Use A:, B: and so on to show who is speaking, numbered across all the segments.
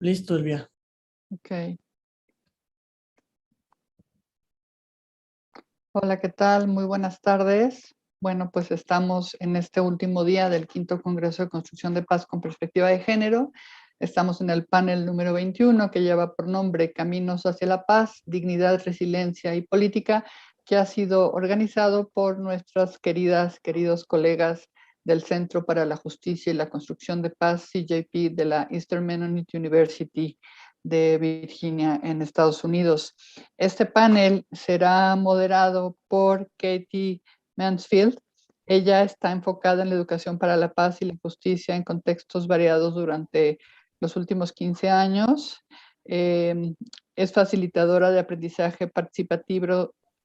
A: Listo, Elvia.
B: Ok. Hola, ¿qué tal? Muy buenas tardes. Bueno, pues estamos en este último día del quinto Congreso de Construcción de Paz con Perspectiva de Género. Estamos en el panel número 21 que lleva por nombre Caminos hacia la Paz, Dignidad, Resiliencia y Política, que ha sido organizado por nuestras queridos colegas del Centro para la Justicia y la Construcción de Paz, CJP, de la Eastern Mennonite University de Virginia en Estados Unidos. Este panel será moderado por Katie Mansfield. Ella está enfocada en la educación para la paz y la justicia en contextos variados durante los últimos 15 años. Es facilitadora de aprendizaje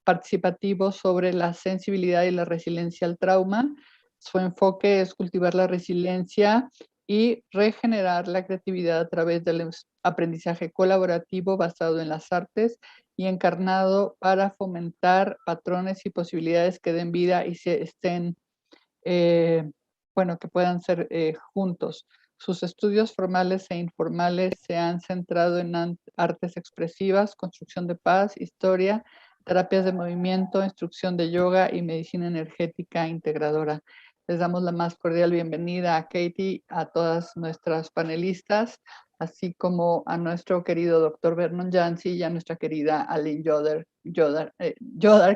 B: participativo sobre la sensibilidad y la resiliencia al trauma. Su enfoque es cultivar la resiliencia y regenerar la creatividad a través del aprendizaje colaborativo basado en las artes y encarnado para fomentar patrones y posibilidades que den vida y se estén, bueno, que puedan ser juntos. Sus estudios formales e informales se han centrado en artes expresivas, construcción de paz, historia, terapias de movimiento, instrucción de yoga y medicina energética integradora. Les damos la más cordial bienvenida a Katie, a todas nuestras panelistas, así como a nuestro querido doctor Vernon Jansi y a nuestra querida Aline Yoder,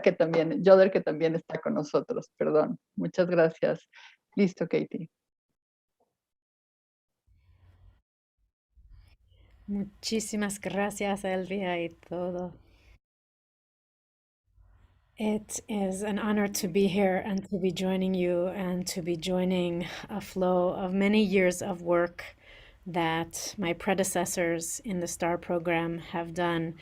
B: que también está con nosotros. Perdón. Muchas gracias. Listo, Katie.
C: Muchísimas gracias, Elvia, y todo. It is an honor to be here and to be joining you and to be joining a flow of many years of work that my predecessors in the STAR program have done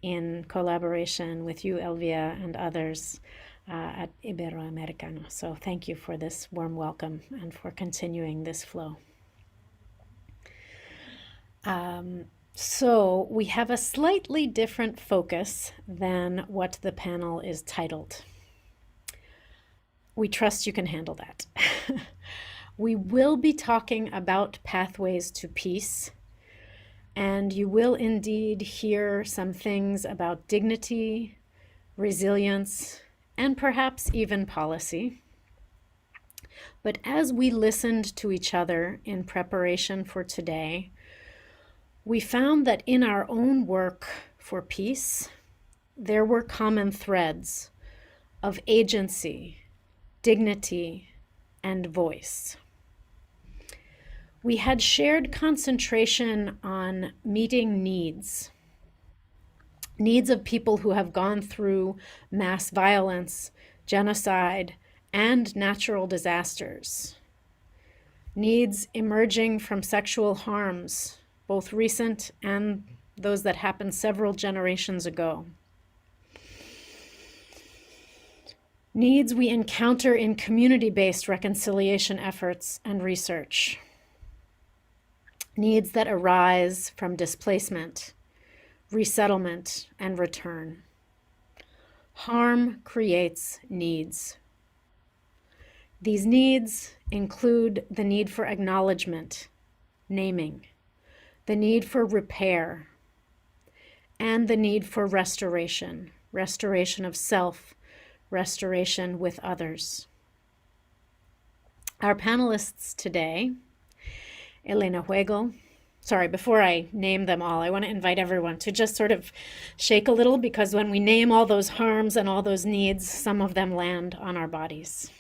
C: in collaboration with you, Elvia, and others at Iberoamericano. So thank you for this warm welcome and for continuing this flow. So we have a slightly different focus than what the panel is titled. We trust you can handle that. We will be talking about pathways to peace, and you will indeed hear some things about dignity, resilience, and perhaps even policy. But as we listened to each other in preparation for today, we found that in our own work for peace, there were common threads of agency, dignity, and voice. We had shared concentration on meeting needs of people who have gone through mass violence, genocide, and natural disasters. Needs emerging from sexual harms, both recent and those that happened several generations ago. Needs we encounter in community-based reconciliation efforts and research. Needs that arise from displacement, resettlement, and return. Harm creates needs. These needs include the need for acknowledgement, naming, the need for repair, and the need for restoration, restoration of self, restoration with others. Our panelists today, Elena Huegel. Sorry, before I name them all, I want to invite everyone to just sort of shake a little, because when we name all those harms and all those needs, some of them land on our bodies.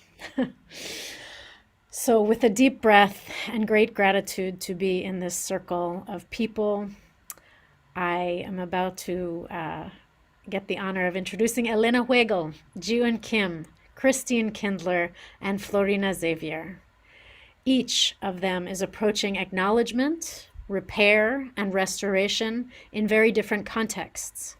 C: So with a deep breath and great gratitude to be in this circle of people, I am about to get the honor of introducing Elena Huegel, Jiwon Kim, Christine Kindler, and Florina Xavier. Each of them is approaching acknowledgement, repair, and restoration in very different contexts.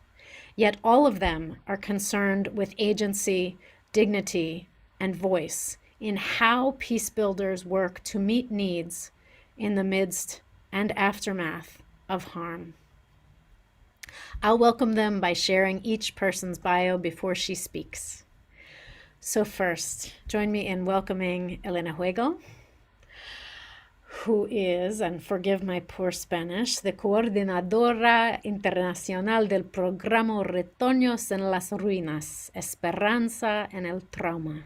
C: Yet all of them are concerned with agency, dignity, and voice in how peace builders work to meet needs in the midst and aftermath of harm. I'll welcome them by sharing each person's bio before she speaks. So first, join me in welcoming Elena Huegel, who is, and forgive my poor Spanish, the Coordinadora Internacional del Programa Retoños en las Ruinas, Esperanza en el Trauma,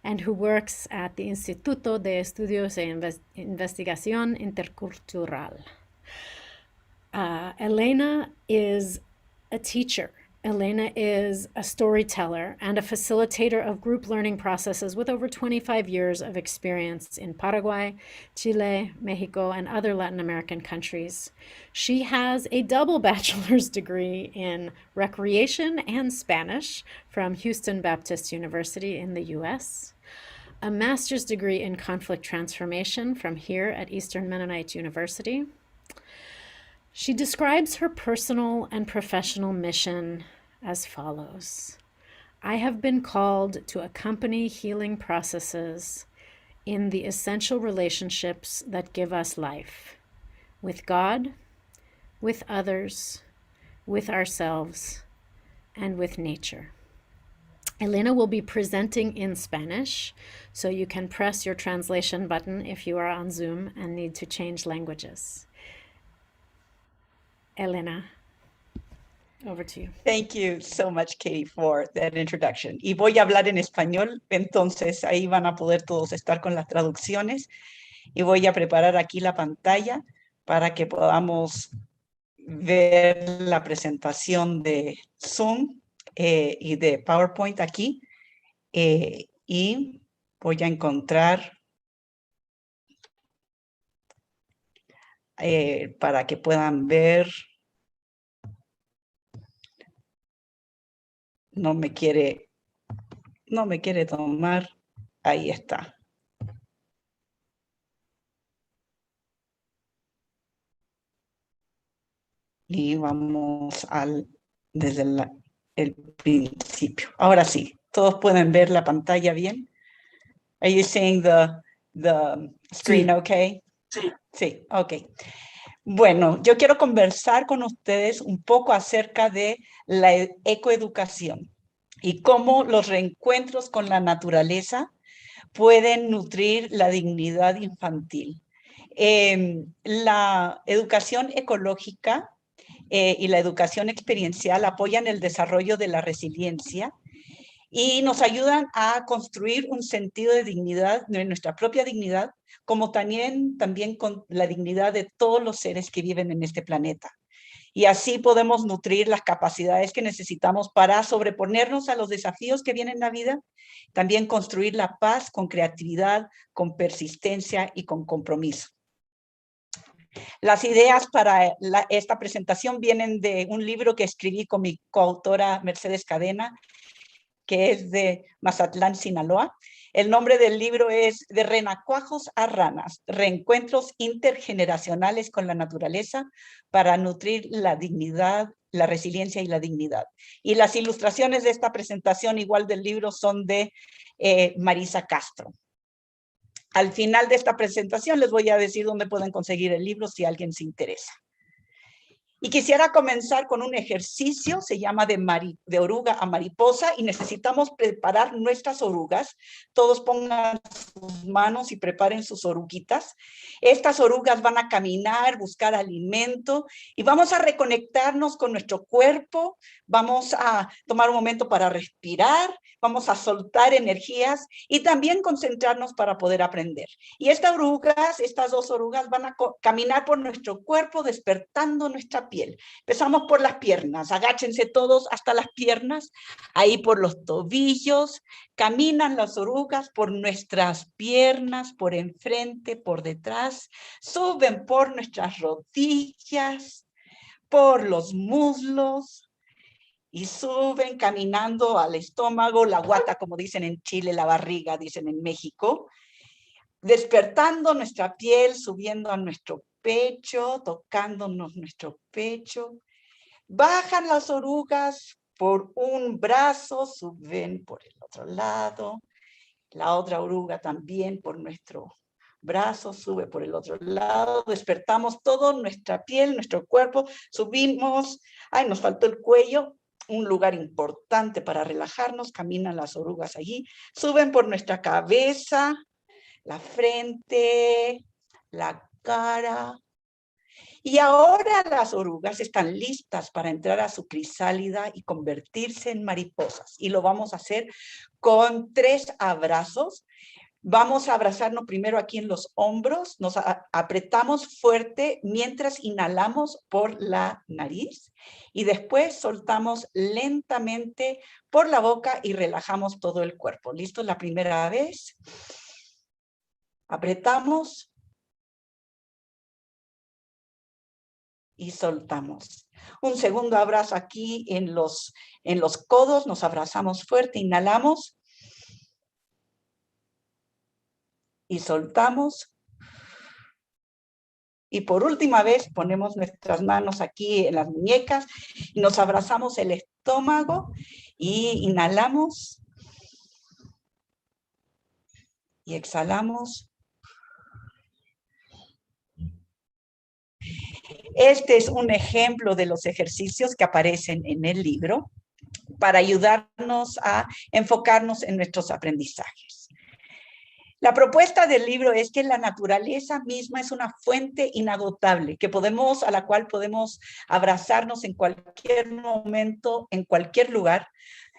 C: and who works at the Instituto de Estudios e Investigación Intercultural. Elena is a teacher. Elena is a storyteller and a facilitator of group learning processes with over 25 years of experience in Paraguay, Chile, Mexico, and other Latin American countries. She has a double bachelor's degree in recreation and Spanish from Houston Baptist University in the US, a master's degree in conflict transformation from here at Eastern Mennonite University. She describes her personal and professional mission as follows. I have been called to accompany healing processes in the essential relationships that give us life, with God, with others, with ourselves, and with nature. Elena will be presenting in Spanish, so you can press your translation button if you are on Zoom and need to change languages. Elena, over to you.
A: Thank you so much, Katie, for that introduction. Y voy a hablar en español, entonces ahí van a poder todos estar con las traducciones. Y voy a preparar aquí la pantalla para que podamos ver la presentación de Zoom y de PowerPoint aquí. Y voy a encontrar para que puedan ver. No me quiere tomar. Ahí está. Y vamos desde el principio. Ahora sí, todos pueden ver la pantalla bien. Are you seeing the screen okay? Sí. Sí, ok. Bueno, yo quiero conversar con ustedes un poco acerca de la ecoeducación y cómo los reencuentros con la naturaleza pueden nutrir la dignidad infantil. La educación ecológica y la educación experiencial apoyan el desarrollo de la resiliencia y nos ayudan a construir un sentido de dignidad, de nuestra propia dignidad, como también con la dignidad de todos los seres que viven en este planeta. Y así podemos nutrir las capacidades que necesitamos para sobreponernos a los desafíos que vienen en la vida, también construir la paz con creatividad, con persistencia y con compromiso. Las ideas para esta presentación vienen de un libro que escribí con mi coautora Mercedes Cadena, que es de Mazatlán, Sinaloa. El nombre del libro es De renacuajos a ranas, reencuentros intergeneracionales con la naturaleza para nutrir la dignidad, la resiliencia y la dignidad. Y las ilustraciones de esta presentación, igual del libro, son de Marisa Castro. Al final de esta presentación les voy a decir dónde pueden conseguir el libro si alguien se interesa. Y quisiera comenzar con un ejercicio, se llama de oruga a mariposa, y necesitamos preparar nuestras orugas. Todos pongan sus manos y preparen sus oruguitas. Estas orugas van a caminar, buscar alimento, y vamos a reconectarnos con nuestro cuerpo. Vamos a tomar un momento para respirar, vamos a soltar energías y también concentrarnos para poder aprender. Y estas dos orugas van a caminar por nuestro cuerpo, despertando nuestra piel. Empezamos por las piernas, agáchense todos hasta las piernas, ahí por los tobillos, caminan las orugas por nuestras piernas, por enfrente, por detrás, suben por nuestras rodillas, por los muslos, y suben caminando al estómago, la guata, como dicen en Chile, la barriga, dicen en México, despertando nuestra piel, subiendo a nuestro pecho, tocándonos nuestro pecho. Bajan las orugas por un brazo, suben por el otro lado. La otra oruga también por nuestro brazo, sube por el otro lado. Despertamos todo, nuestra piel, nuestro cuerpo, subimos. Ay, nos faltó el cuello. Un lugar importante para relajarnos, caminan las orugas allí, suben por nuestra cabeza, la frente, la cara. Y ahora las orugas están listas para entrar a su crisálida y convertirse en mariposas. Y lo vamos a hacer con 3 abrazos. Vamos a abrazarnos primero aquí en los hombros, nos apretamos fuerte mientras inhalamos por la nariz y después soltamos lentamente por la boca y relajamos todo el cuerpo. ¿Listo? La primera vez. Apretamos y soltamos. Un segundo abrazo aquí en los codos, nos abrazamos fuerte, inhalamos. Y soltamos. Y por última vez ponemos nuestras manos aquí en las muñecas y nos abrazamos el estómago y inhalamos. Y exhalamos. Este es un ejemplo de los ejercicios que aparecen en el libro para ayudarnos a enfocarnos en nuestros aprendizajes. La propuesta del libro es que la naturaleza misma es una fuente inagotable a la cual podemos abrazarnos en cualquier momento, en cualquier lugar,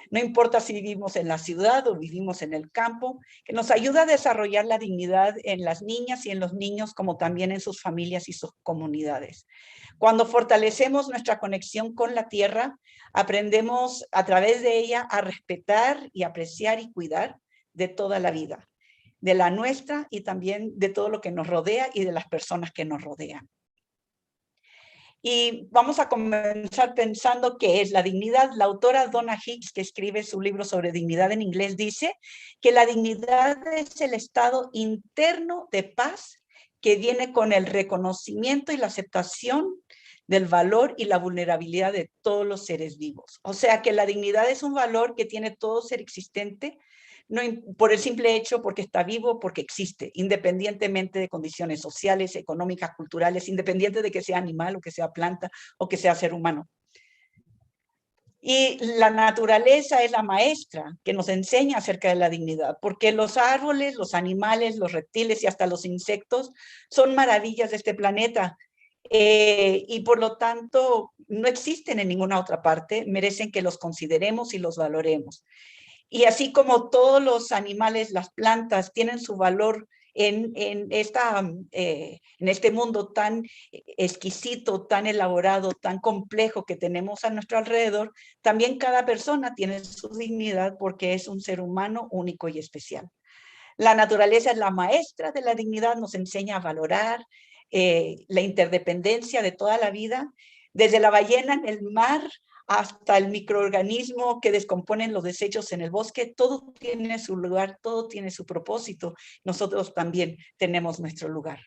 A: no importa si vivimos en la ciudad o vivimos en el campo, que nos ayuda a desarrollar la dignidad en las niñas y en los niños, como también en sus familias y sus comunidades. Cuando fortalecemos nuestra conexión con la tierra, aprendemos a través de ella a respetar y apreciar y cuidar de toda la vida, de la nuestra y también de todo lo que nos rodea y de las personas que nos rodean. Y vamos a comenzar pensando qué es la dignidad. La autora Donna Hicks, que escribe su libro sobre dignidad en inglés, dice que la dignidad es el estado interno de paz que viene con el reconocimiento y la aceptación del valor y la vulnerabilidad de todos los seres vivos. O sea que la dignidad es un valor que tiene todo ser existente, no por el simple hecho, porque está vivo, porque existe, independientemente de condiciones sociales, económicas, culturales, independiente de que sea animal o que sea planta o que sea ser humano. Y la naturaleza es la maestra que nos enseña acerca de la dignidad, porque los árboles, los animales, los reptiles y hasta los insectos son maravillas de este planeta. Y por lo tanto no existen en ninguna otra parte, merecen que los consideremos y los valoremos. Y así como todos los animales, las plantas tienen su valor en este mundo tan exquisito, tan elaborado, tan complejo que tenemos a nuestro alrededor, también cada persona tiene su dignidad porque es un ser humano único y especial. La naturaleza es la maestra de la dignidad, nos enseña a valorar la interdependencia de toda la vida, desde la ballena en el mar hasta el microorganismo que descomponen los desechos en el bosque. Todo tiene su lugar, todo tiene su propósito. Nosotros también tenemos nuestro lugar.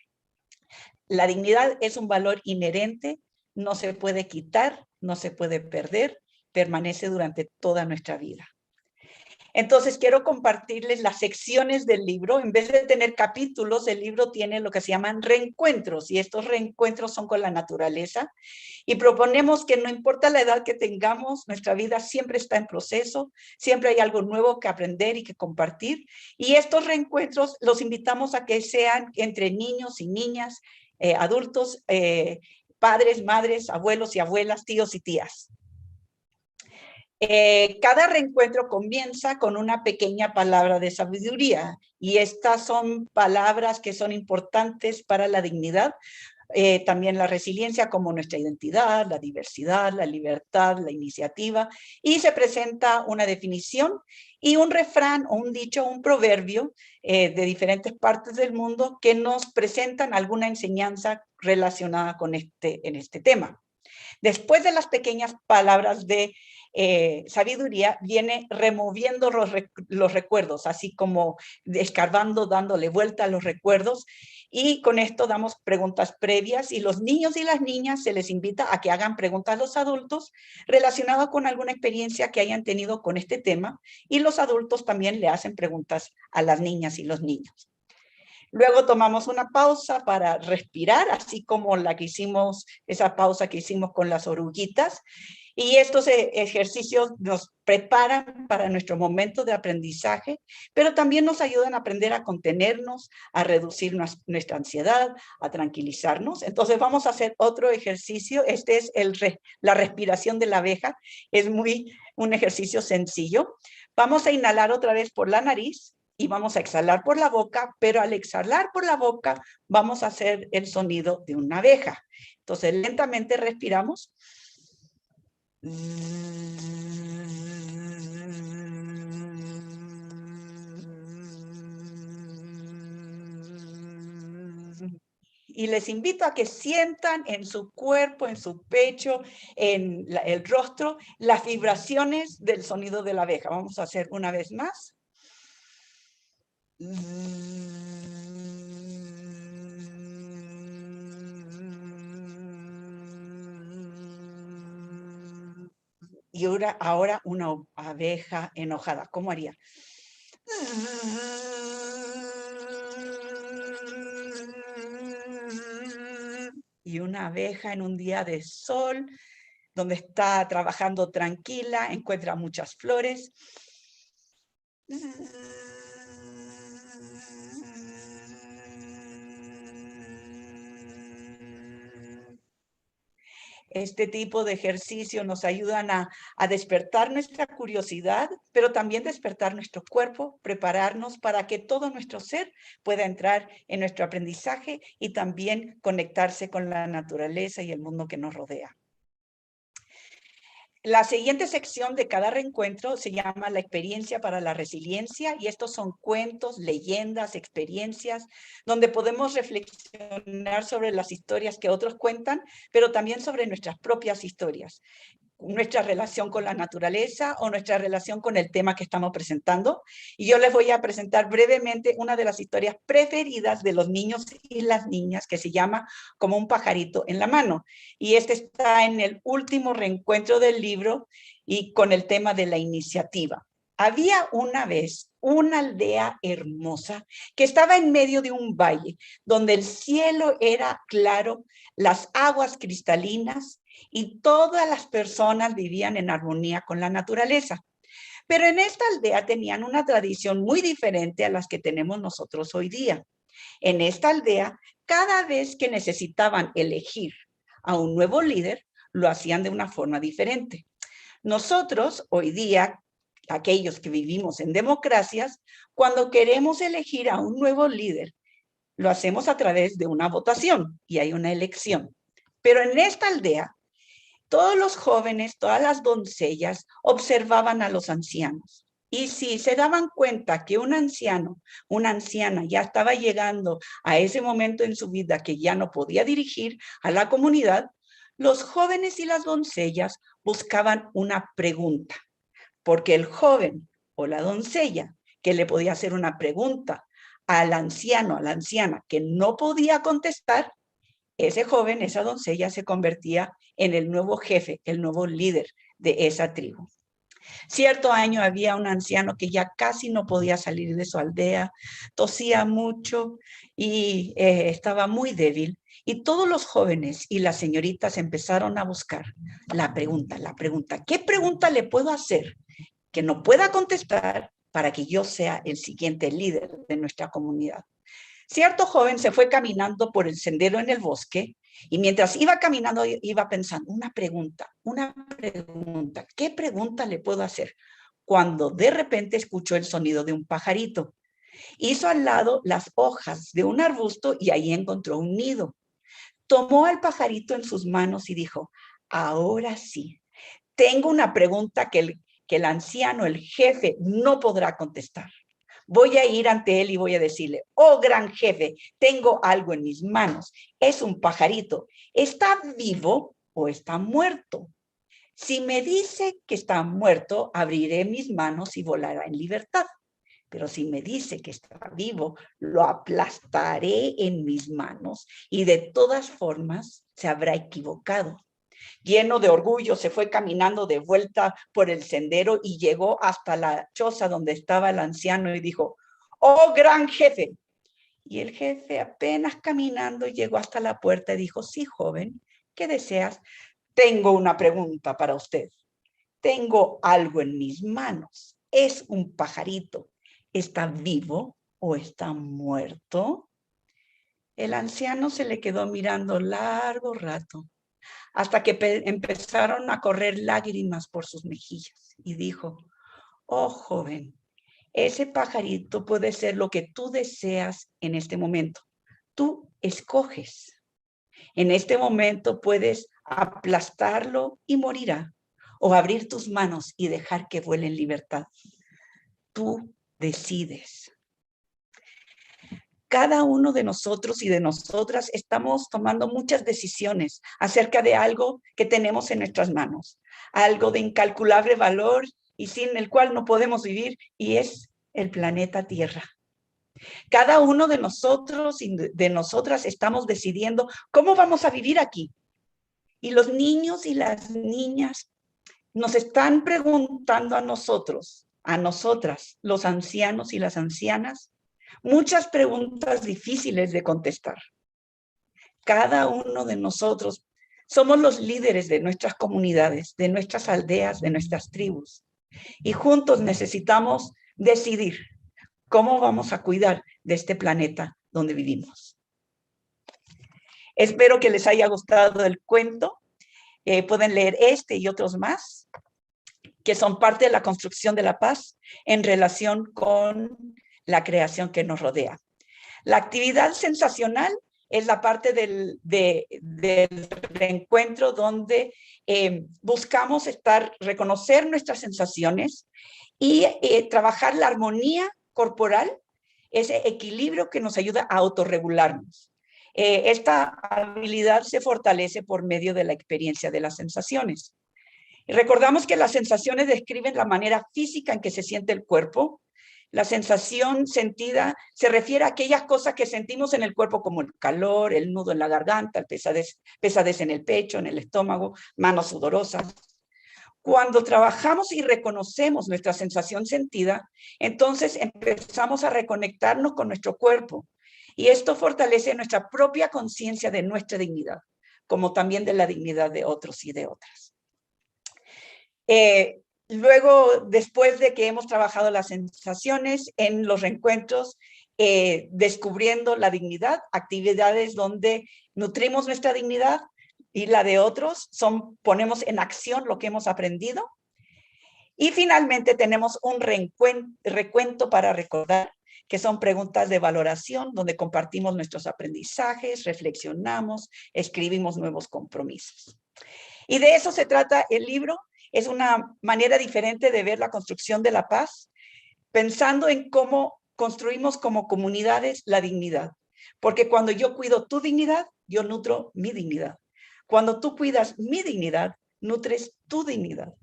A: La dignidad es un valor inherente, no se puede quitar, no se puede perder, permanece durante toda nuestra vida. Entonces quiero compartirles las secciones del libro. En vez de tener capítulos, el libro tiene lo que se llaman reencuentros, y estos reencuentros son con la naturaleza. Y proponemos que no importa la edad que tengamos, nuestra vida siempre está en proceso, siempre hay algo nuevo que aprender y que compartir. Y estos reencuentros los invitamos a que sean entre niños y niñas, adultos, padres, madres, abuelos y abuelas, tíos y tías. Cada reencuentro comienza con una pequeña palabra de sabiduría, y estas son palabras que son importantes para la dignidad, también la resiliencia, como nuestra identidad, la diversidad, la libertad, la iniciativa, y se presenta una definición y un refrán o un dicho, un proverbio de diferentes partes del mundo que nos presentan alguna enseñanza relacionada con en este tema. Después de las pequeñas palabras de sabiduría, viene removiendo los recuerdos, así como escarbando, dándole vuelta a los recuerdos, y con esto damos preguntas previas, y los niños y las niñas se les invita a que hagan preguntas a los adultos relacionadas con alguna experiencia que hayan tenido con este tema, y los adultos también le hacen preguntas a las niñas y los niños. Luego tomamos una pausa para respirar, así como esa pausa que hicimos con las oruguitas. Y estos ejercicios nos preparan para nuestro momento de aprendizaje, pero también nos ayudan a aprender a contenernos, a reducir nuestra ansiedad, a tranquilizarnos. Entonces vamos a hacer otro ejercicio. Este es la respiración de la abeja. Es un ejercicio sencillo. Vamos a inhalar otra vez por la nariz y vamos a exhalar por la boca, pero al exhalar por la boca vamos a hacer el sonido de una abeja. Entonces lentamente respiramos. Y les invito a que sientan en su cuerpo, en su pecho, en el rostro, las vibraciones del sonido de la abeja. Vamos a hacer una vez más. Y ahora una abeja enojada. ¿Cómo haría? Y una abeja en un día de sol, donde está trabajando tranquila, encuentra muchas flores. Este tipo de ejercicio nos ayudan a despertar nuestra curiosidad, pero también despertar nuestro cuerpo, prepararnos para que todo nuestro ser pueda entrar en nuestro aprendizaje y también conectarse con la naturaleza y el mundo que nos rodea. La siguiente sección de cada reencuentro se llama la experiencia para la resiliencia, y estos son cuentos, leyendas, experiencias, donde podemos reflexionar sobre las historias que otros cuentan, pero también sobre nuestras propias historias, nuestra relación con la naturaleza o nuestra relación con el tema que estamos presentando. Y yo les voy a presentar brevemente una de las historias preferidas de los niños y las niñas, que se llama Como un pajarito en la mano. Y este está en el último reencuentro del libro y con el tema de la iniciativa. Había una vez una aldea hermosa que estaba en medio de un valle, donde el cielo era claro, las aguas cristalinas, y todas las personas vivían en armonía con la naturaleza. Pero en esta aldea tenían una tradición muy diferente a las que tenemos nosotros hoy día. En esta aldea, cada vez que necesitaban elegir a un nuevo líder, lo hacían de una forma diferente. Nosotros, hoy día, aquellos que vivimos en democracias, cuando queremos elegir a un nuevo líder, lo hacemos a través de una votación y hay una elección. Pero en esta aldea, todos los jóvenes, todas las doncellas observaban a los ancianos. Y si se daban cuenta que un anciano, una anciana ya estaba llegando a ese momento en su vida que ya no podía dirigir a la comunidad, los jóvenes y las doncellas buscaban una pregunta, porque el joven o la doncella que le podía hacer una pregunta al anciano, a la anciana que no podía contestar, ese joven, esa doncella se convertía en el nuevo jefe, el nuevo líder de esa tribu. Cierto año había un anciano que ya casi no podía salir de su aldea, tosía mucho y estaba muy débil. Y todos los jóvenes y las señoritas empezaron a buscar la pregunta. ¿Qué pregunta le puedo hacer que no pueda contestar para que yo sea el siguiente líder de nuestra comunidad? Cierto joven se fue caminando por el sendero en el bosque y mientras iba caminando iba pensando, una pregunta, ¿qué pregunta le puedo hacer? Cuando de repente escuchó el sonido de un pajarito. Hizo al lado las hojas de un arbusto y ahí encontró un nido. Tomó al pajarito en sus manos y dijo, ahora sí, tengo una pregunta que el anciano, el jefe, no podrá contestar. Voy a ir ante él y voy a decirle, oh gran jefe, tengo algo en mis manos. Es un pajarito. ¿Está vivo o está muerto? Si me dice que está muerto, abriré mis manos y volará en libertad. Pero si me dice que está vivo, lo aplastaré en mis manos y de todas formas se habrá equivocado. Lleno de orgullo, se fue caminando de vuelta por el sendero y llegó hasta la choza donde estaba el anciano y dijo, ¡oh, gran jefe! Y el jefe, apenas caminando, llegó hasta la puerta y dijo, sí, joven, ¿qué deseas? tengo una pregunta para usted. Tengo algo en mis manos. ¿Es un pajarito? ¿Está vivo o está muerto? El anciano se le quedó mirando largo rato, hasta que empezaron a correr lágrimas por sus mejillas, y dijo, oh, joven, ese pajarito puede ser lo que tú deseas en este momento. Tú escoges. En este momento puedes aplastarlo y morirá, o abrir tus manos y dejar que vuele en libertad. Tú decides. Cada uno de nosotros y de nosotras estamos tomando muchas decisiones acerca de algo que tenemos en nuestras manos, algo de incalculable valor y sin el cual no podemos vivir, y es el planeta Tierra. Cada uno de nosotros y de nosotras estamos decidiendo cómo vamos a vivir aquí. Y los niños y las niñas nos están preguntando a nosotros, a nosotras, los ancianos y las ancianas, muchas preguntas difíciles de contestar. Cada uno de nosotros somos los líderes de nuestras comunidades, de nuestras aldeas, de nuestras tribus. Y juntos necesitamos decidir cómo vamos a cuidar de este planeta donde vivimos. Espero que les haya gustado el cuento. Pueden leer este y otros más, que son parte de la construcción de la paz en relación con la creación que nos rodea. La actividad sensacional es la parte del reencuentro donde buscamos reconocer nuestras sensaciones y trabajar la armonía corporal, ese equilibrio que nos ayuda a autorregularnos. Esta habilidad se fortalece por medio de la experiencia de las sensaciones. Y recordamos que las sensaciones describen la manera física en que se siente el cuerpo. La sensación sentida se refiere a aquellas cosas que sentimos en el cuerpo, como el calor, el nudo en la garganta, el pesadez en el pecho, en el estómago, manos sudorosas. Cuando trabajamos y reconocemos nuestra sensación sentida, entonces empezamos a reconectarnos con nuestro cuerpo. Y esto fortalece nuestra propia conciencia de nuestra dignidad, como también de la dignidad de otros y de otras. Luego, después de que hemos trabajado las sensaciones en los reencuentros, descubriendo la dignidad, actividades donde nutrimos nuestra dignidad y la de otros, ponemos en acción lo que hemos aprendido. Y finalmente tenemos un recuento para recordar, que son preguntas de valoración, donde compartimos nuestros aprendizajes, reflexionamos, escribimos nuevos compromisos. Y de eso se trata el libro. Es una manera diferente de ver la construcción de la paz, pensando en cómo construimos como comunidades la dignidad. Porque cuando yo cuido tu dignidad, yo nutro mi dignidad. Cuando tú cuidas mi dignidad, nutres tu dignidad.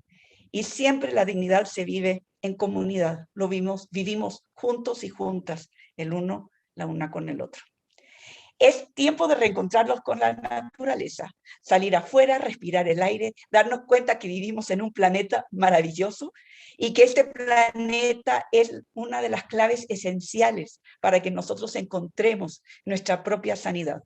A: Y siempre la dignidad se vive en comunidad. Vivimos juntos y juntas, la una con el otro. Es tiempo de reencontrarnos con la naturaleza, salir afuera, respirar el aire, darnos cuenta que vivimos en un planeta maravilloso y que este planeta es una de las claves esenciales para que nosotros encontremos nuestra propia sanidad.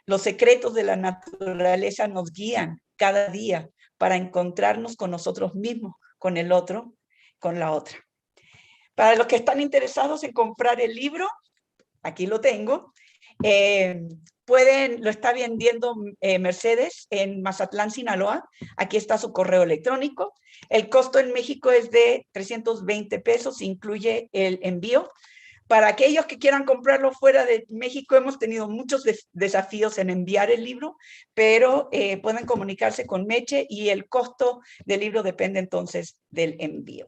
A: Los secretos de la naturaleza nos guían cada día para encontrarnos con nosotros mismos, con el otro, con la otra. Para los que están interesados en comprar el libro, aquí lo tengo. Lo está vendiendo Mercedes en Mazatlán, Sinaloa. Aquí está su correo electrónico. El costo en México es de 320 pesos, incluye el envío. Para aquellos que quieran comprarlo fuera de México, hemos tenido muchos desafíos en enviar el libro, pero pueden comunicarse con Meche y el costo del libro depende entonces del envío.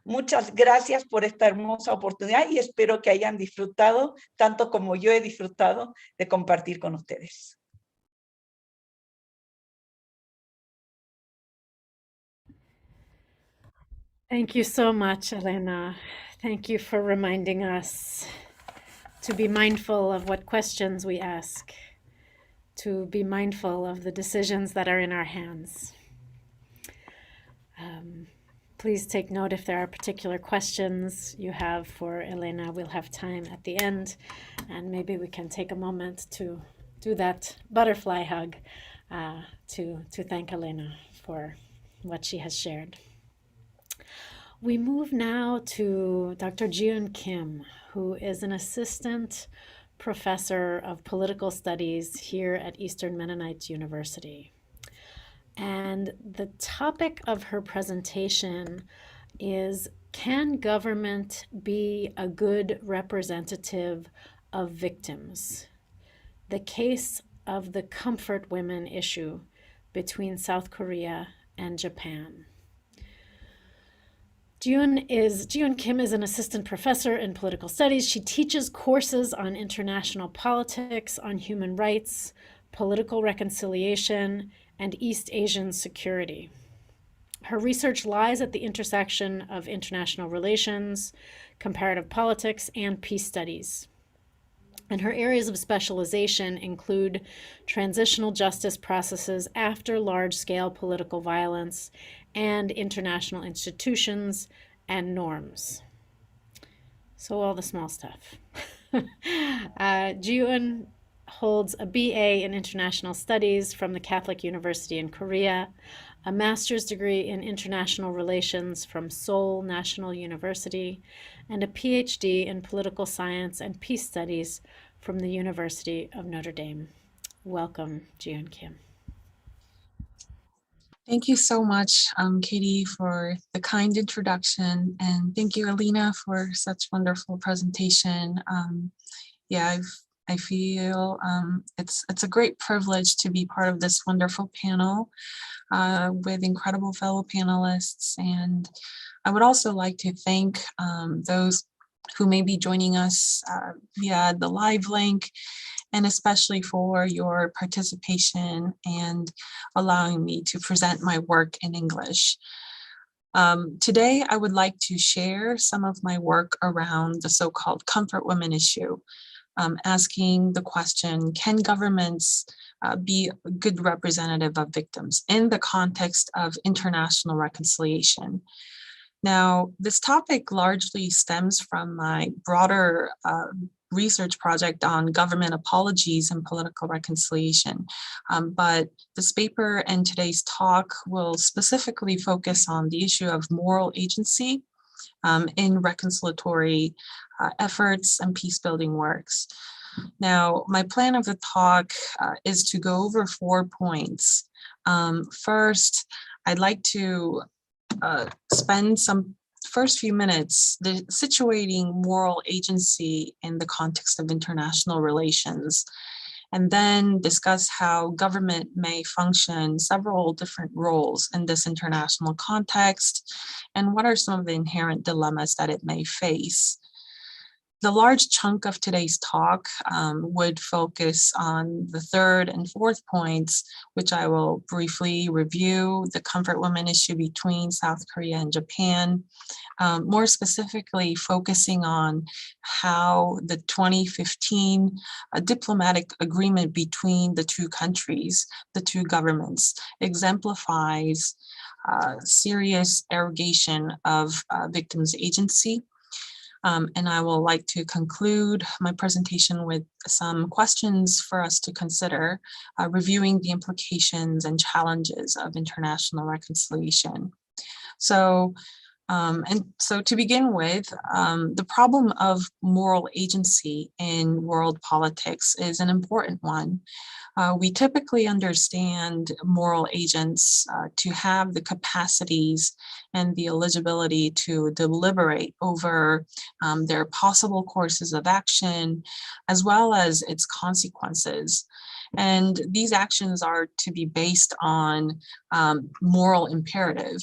A: Muchas gracias por esta hermosa oportunidad y espero que hayan disfrutado, tanto como yo he disfrutado, de compartir con ustedes.
C: Thank you so much, Elena. Thank you for reminding us to be mindful of what questions we ask, to be mindful of the decisions that are in our hands. Please take note if there are particular questions you have for Elena. We'll have time at the end, and maybe we can take a moment to do that butterfly hug to thank Elena for what she has shared. We move now to Dr. Jiun Kim, who is an assistant professor of political studies here at Eastern Mennonite University. And the topic of her presentation is, can government be a good representative of victims? The case of the comfort women issue between South Korea and Japan. Jiun Kim is an assistant professor in political studies. She teaches courses on international politics, on human rights, political reconciliation, and East Asian security. Her research lies at the intersection of international relations, comparative politics, and peace studies. And her areas of specialization include transitional justice processes after large-scale political violence and international institutions and norms. So all the small stuff. Jiun holds a BA in International Studies from the Catholic University in Korea, a master's degree in International Relations from Seoul National University, and a PhD in Political Science and Peace Studies from the University of Notre Dame. Welcome, Jiun Kim.
D: Thank you so much, Katie, for the kind introduction, and thank you, Elena, for such wonderful presentation. I feel it's a great privilege to be part of this wonderful panel with incredible fellow panelists, and I would also like to thank those who may be joining us via the live link, and especially for your participation and allowing me to present my work in English. Today, I would like to share some of my work around the so-called comfort women issue, asking the question, can governments be a good representative of victims in the context of international reconciliation? Now, this topic largely stems from my broader research project on government apologies and political reconciliation. But this paper and today's talk will specifically focus on the issue of moral agency in reconciliatory efforts and peace-building works. Now, my plan of the talk is to go over 4 points. First, I'd like to spend some first few minutes situating moral agency in the context of international relations, and then discuss how government may function several different roles in this international context, and what are some of the inherent dilemmas that it may face. The large chunk of today's talk would focus on the third and fourth points, which I will briefly review: the comfort women issue between South Korea and Japan, more specifically focusing on how the 2015 diplomatic agreement between the two countries, the two governments, exemplifies serious arrogation of victims' agency. And I will like to conclude my presentation with some questions for us to consider, reviewing the implications and challenges of international reconciliation. So to begin with, the problem of moral agency in world politics is an important one. We typically understand moral agents to have the capacities and the eligibility to deliberate over their possible courses of action, as well as its consequences. And these actions are to be based on moral imperative.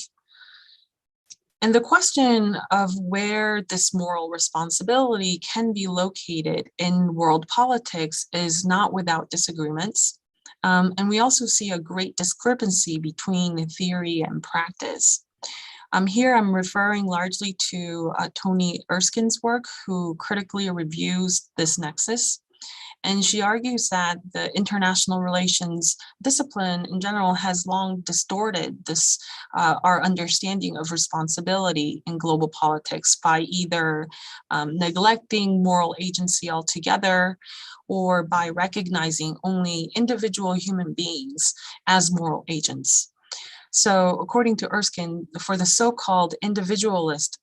D: And the question of where this moral responsibility can be located in world politics is not without disagreements. And we also see a great discrepancy between theory and practice. Here I'm referring largely to Tony Erskine's work, who critically reviews this nexus. And she argues that the international relations discipline in general has long distorted this, our understanding of responsibility in global politics by either neglecting moral agency altogether, or by recognizing only individual human beings as moral agents. So according to Erskine, for the so-called individualist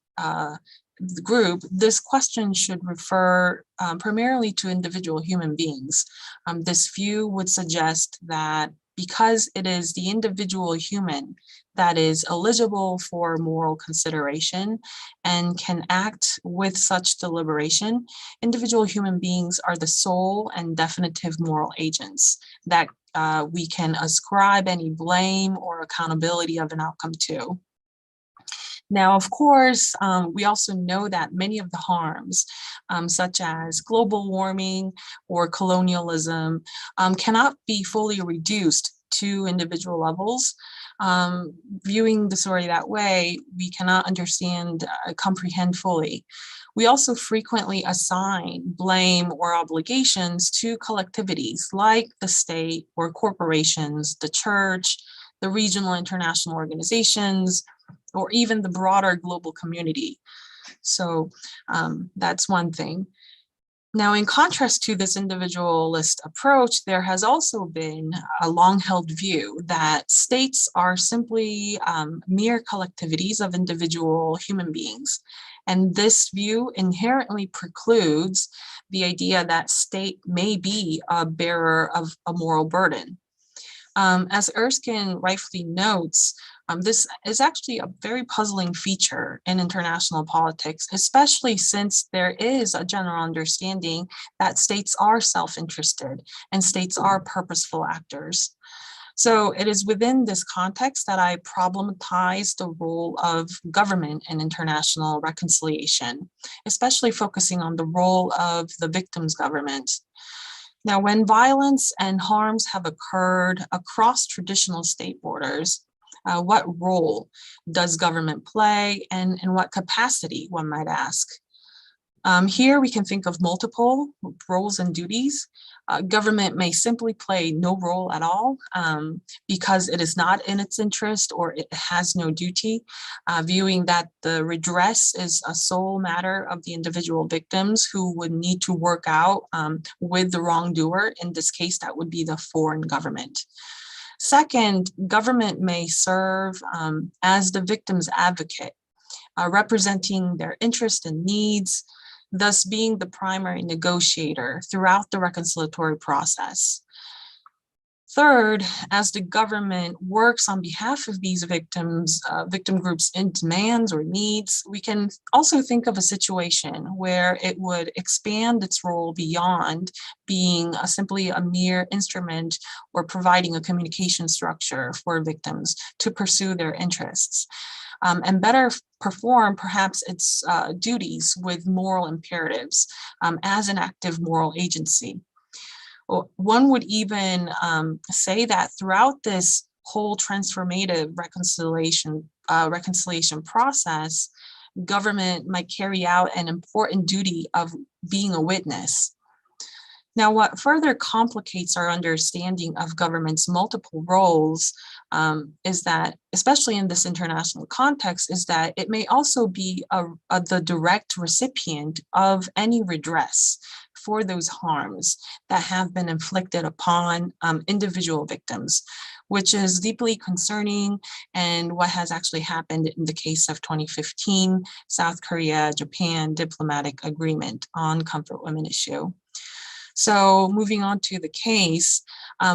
D: group, this question should refer primarily to individual human beings. This view would suggest that because it is the individual human that is eligible for moral consideration and can act with such deliberation, individual human beings are the sole and definitive moral agents that we can ascribe any blame or accountability of an outcome to. Now, of course, we also know that many of the harms, such as global warming or colonialism, cannot be fully reduced to individual levels. Viewing the story that way, we cannot understand, comprehend fully. We also frequently assign blame or obligations to collectivities like the state or corporations, the church, the regional international organizations, or even the broader global community. So that's one thing. Now, in contrast to this individualist approach, there has also been a long-held view that states are simply mere collectivities of individual human beings. And this view inherently precludes the idea that state may be a bearer of a moral burden. As Erskine rightfully notes, this is actually a very puzzling feature in international politics, especially since there is a general understanding that states are self-interested and states are purposeful actors. So it is within this context that I problematize the role of government in international reconciliation, especially focusing on the role of the victim's government. Now, when violence and harms have occurred across traditional state borders, what role does government play, and in what capacity, one might ask? Here we can think of multiple roles and duties. Government may simply play no role at all because it is not in its interest or it has no duty, viewing that the redress is a sole matter of the individual victims who would need to work out with the wrongdoer. In this case, that would be the foreign government. Second, government may serve as the victim's advocate, representing their interests and needs, thus being the primary negotiator throughout the reconciliatory process. Third, as the government works on behalf of these victims, victim groups in demands or needs, we can also think of a situation where it would expand its role beyond being simply a mere instrument or providing a communication structure for victims to pursue their interests, and better perform perhaps its duties with moral imperatives as an active moral agency. One would even say that throughout this whole transformative reconciliation process, government might carry out an important duty of being a witness. Now, what further complicates our understanding of government's multiple roles is that, especially in this international context, is that it may also be the direct recipient of any redress for those harms that have been inflicted upon individual victims, which is deeply concerning, and what has actually happened in the case of 2015 South Korea-Japan diplomatic agreement on comfort women issue. So moving on to the case,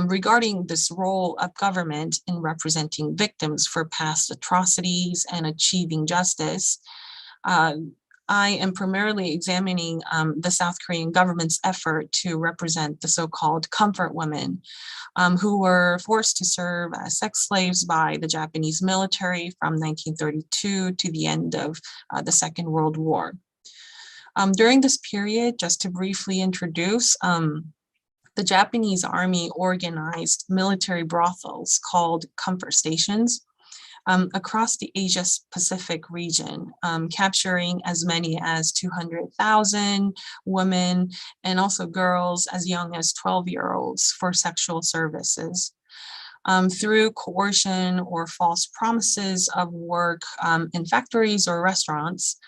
D: regarding this role of government in representing victims for past atrocities and achieving justice, I am primarily examining the South Korean government's effort to represent the so-called comfort women who were forced to serve as sex slaves by the Japanese military from 1932 to the end of the Second World War. During this period, just to briefly introduce, the Japanese army organized military brothels called comfort stations. across the Asia-Pacific region, capturing as many as 200,000 women and also girls as young as 12-year-olds for sexual services. Through coercion or false promises of work in factories or restaurants,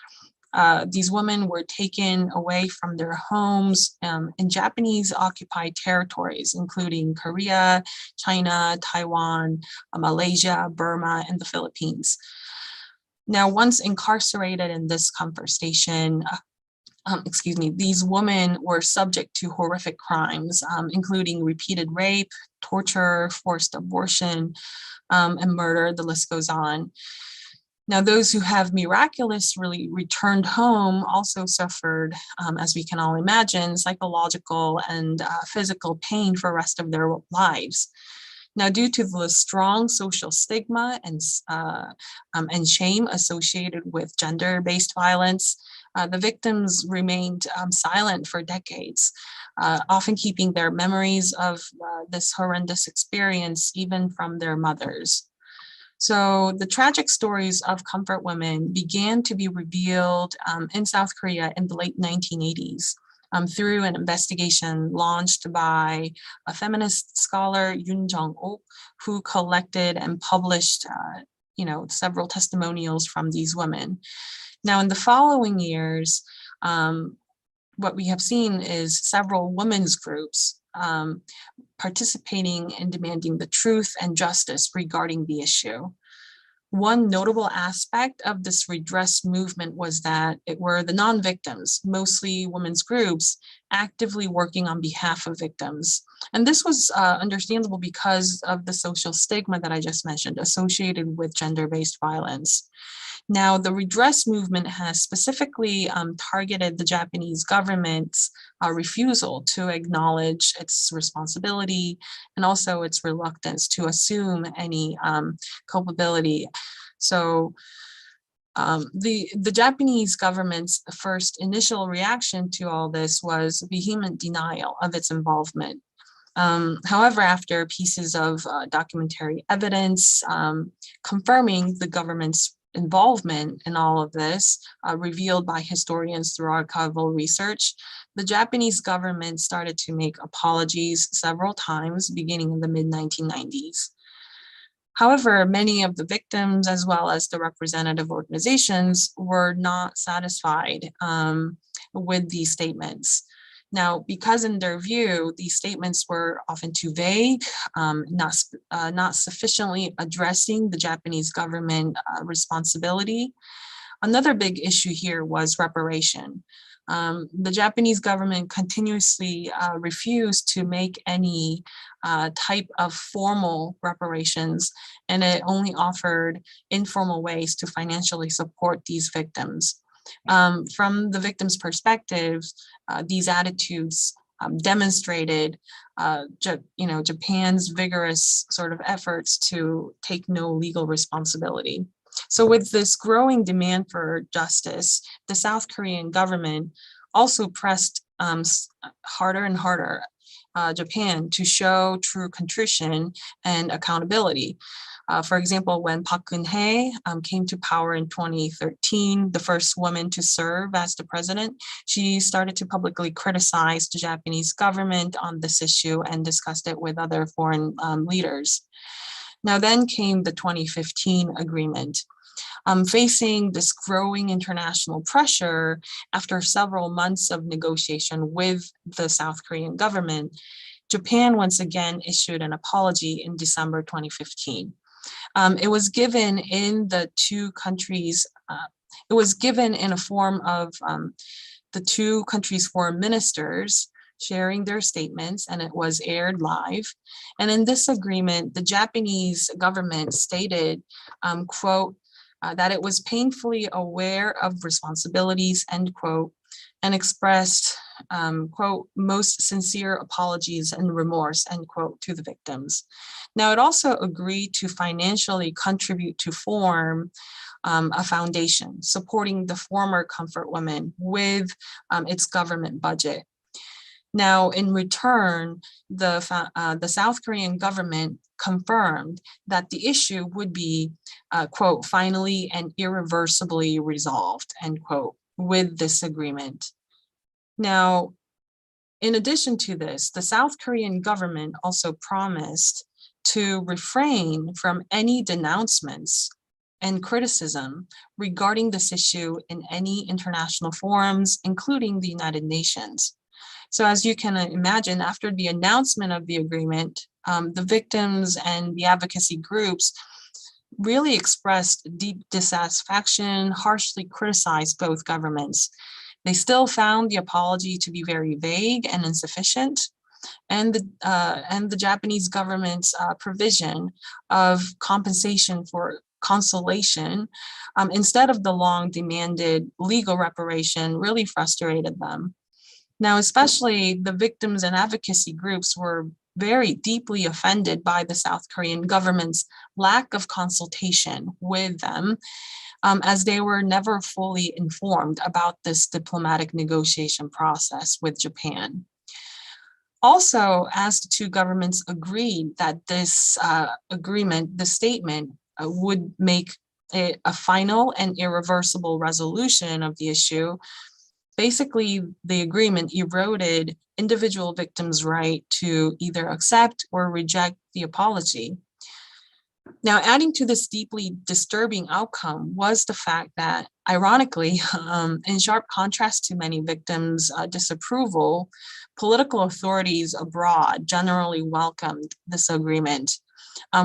D: these women were taken away from their homes in Japanese occupied territories, including Korea, China, Taiwan, Malaysia, Burma, and the Philippines. Now, once incarcerated in this comfort station, these women were subject to horrific crimes, including repeated rape, torture, forced abortion, and murder. The list goes on. Now, those who have miraculously returned home also suffered, as we can all imagine, psychological and physical pain for the rest of their lives. Now, due to the strong social stigma and shame associated with gender-based violence, the victims remained silent for decades, often keeping their memories of this horrendous experience even from their mothers. So the tragic stories of comfort women began to be revealed in South Korea in the late 1980s through an investigation launched by a feminist scholar, Yoon Jung-ok, who collected and published several testimonials from these women. Now, in the following years, what we have seen is several women's groups participating in demanding the truth and justice regarding the issue. One notable aspect of this redress movement was that it were the non-victims, mostly women's groups, actively working on behalf of victims. And this was understandable because of the social stigma that I just mentioned associated with gender-based violence. Now, the redress movement has specifically targeted the Japanese government's refusal to acknowledge its responsibility and also its reluctance to assume any culpability. So the Japanese government's first initial reaction to all this was vehement denial of its involvement. However, after pieces of documentary evidence confirming the government's involvement in all of this, revealed by historians through archival research, the Japanese government started to make apologies several times beginning in the mid-1990s. However, many of the victims, as well as the representative organizations, were not satisfied with these statements. Now, because in their view, these statements were often too vague, not sufficiently addressing the Japanese government responsibility. Another big issue here was reparation. The Japanese government continuously refused to make any type of formal reparations, and it only offered informal ways to financially support these victims. From the victim's perspective, these attitudes demonstrated Japan's vigorous sort of efforts to take no legal responsibility. So with this growing demand for justice, the South Korean government also pressed harder and harder Japan to show true contrition and accountability. For example, when Park Geun-hye came to power in 2013, the first woman to serve as the president, she started to publicly criticize the Japanese government on this issue and discussed it with other foreign leaders. Now then came the 2015 agreement. Facing this growing international pressure after several months of negotiation with the South Korean government, Japan once again issued an apology in December 2015. It was given in the two countries, it was given in a form of the two countries' foreign ministers sharing their statements, and it was aired live. And in this agreement, the Japanese government stated, quote, that it was painfully aware of responsibilities, end quote, and expressed, quote, most sincere apologies and remorse, end quote, to the victims. Now, it also agreed to financially contribute to form a foundation supporting the former comfort women with its government budget. Now, in return, the South Korean government confirmed that the issue would be, quote, finally and irreversibly resolved, end quote, with this agreement. Now, in addition to this, the South Korean government also promised to refrain from any denouncements and criticism regarding this issue in any international forums, including the United Nations. So as you can imagine, after the announcement of the agreement, the victims and the advocacy groups really expressed deep dissatisfaction, harshly criticized both governments. They still found the apology to be very vague and insufficient, and the Japanese government's provision of compensation for consolation instead of the long demanded legal reparation really frustrated them. Now, especially the victims and advocacy groups were very deeply offended by the South Korean government's lack of consultation with them, as they were never fully informed about this diplomatic negotiation process with Japan. Also, as the two governments agreed that this agreement, the statement, would make a final and irreversible resolution of the issue, basically the agreement eroded individual victims' right to either accept or reject the apology. Now, adding to this deeply disturbing outcome was the fact that, ironically, in sharp contrast to many victims' disapproval, political authorities abroad generally welcomed this agreement.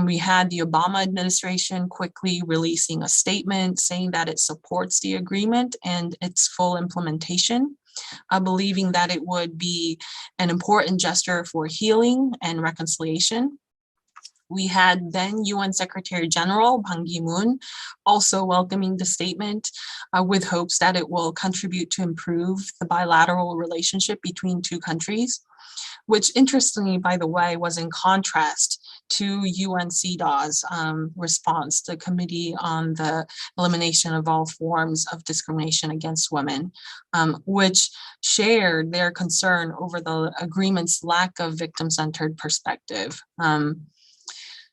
D: We had the Obama administration quickly releasing a statement saying that it supports the agreement and its full implementation, believing that it would be an important gesture for healing and reconciliation. We had then UN Secretary General Ban Ki-moon also welcoming the statement with hopes that it will contribute to improve the bilateral relationship between two countries, which interestingly, by the way, was in contrast to UNCEDAW's response, the Committee on the Elimination of All Forms of Discrimination Against Women, which shared their concern over the agreement's lack of victim-centered perspective.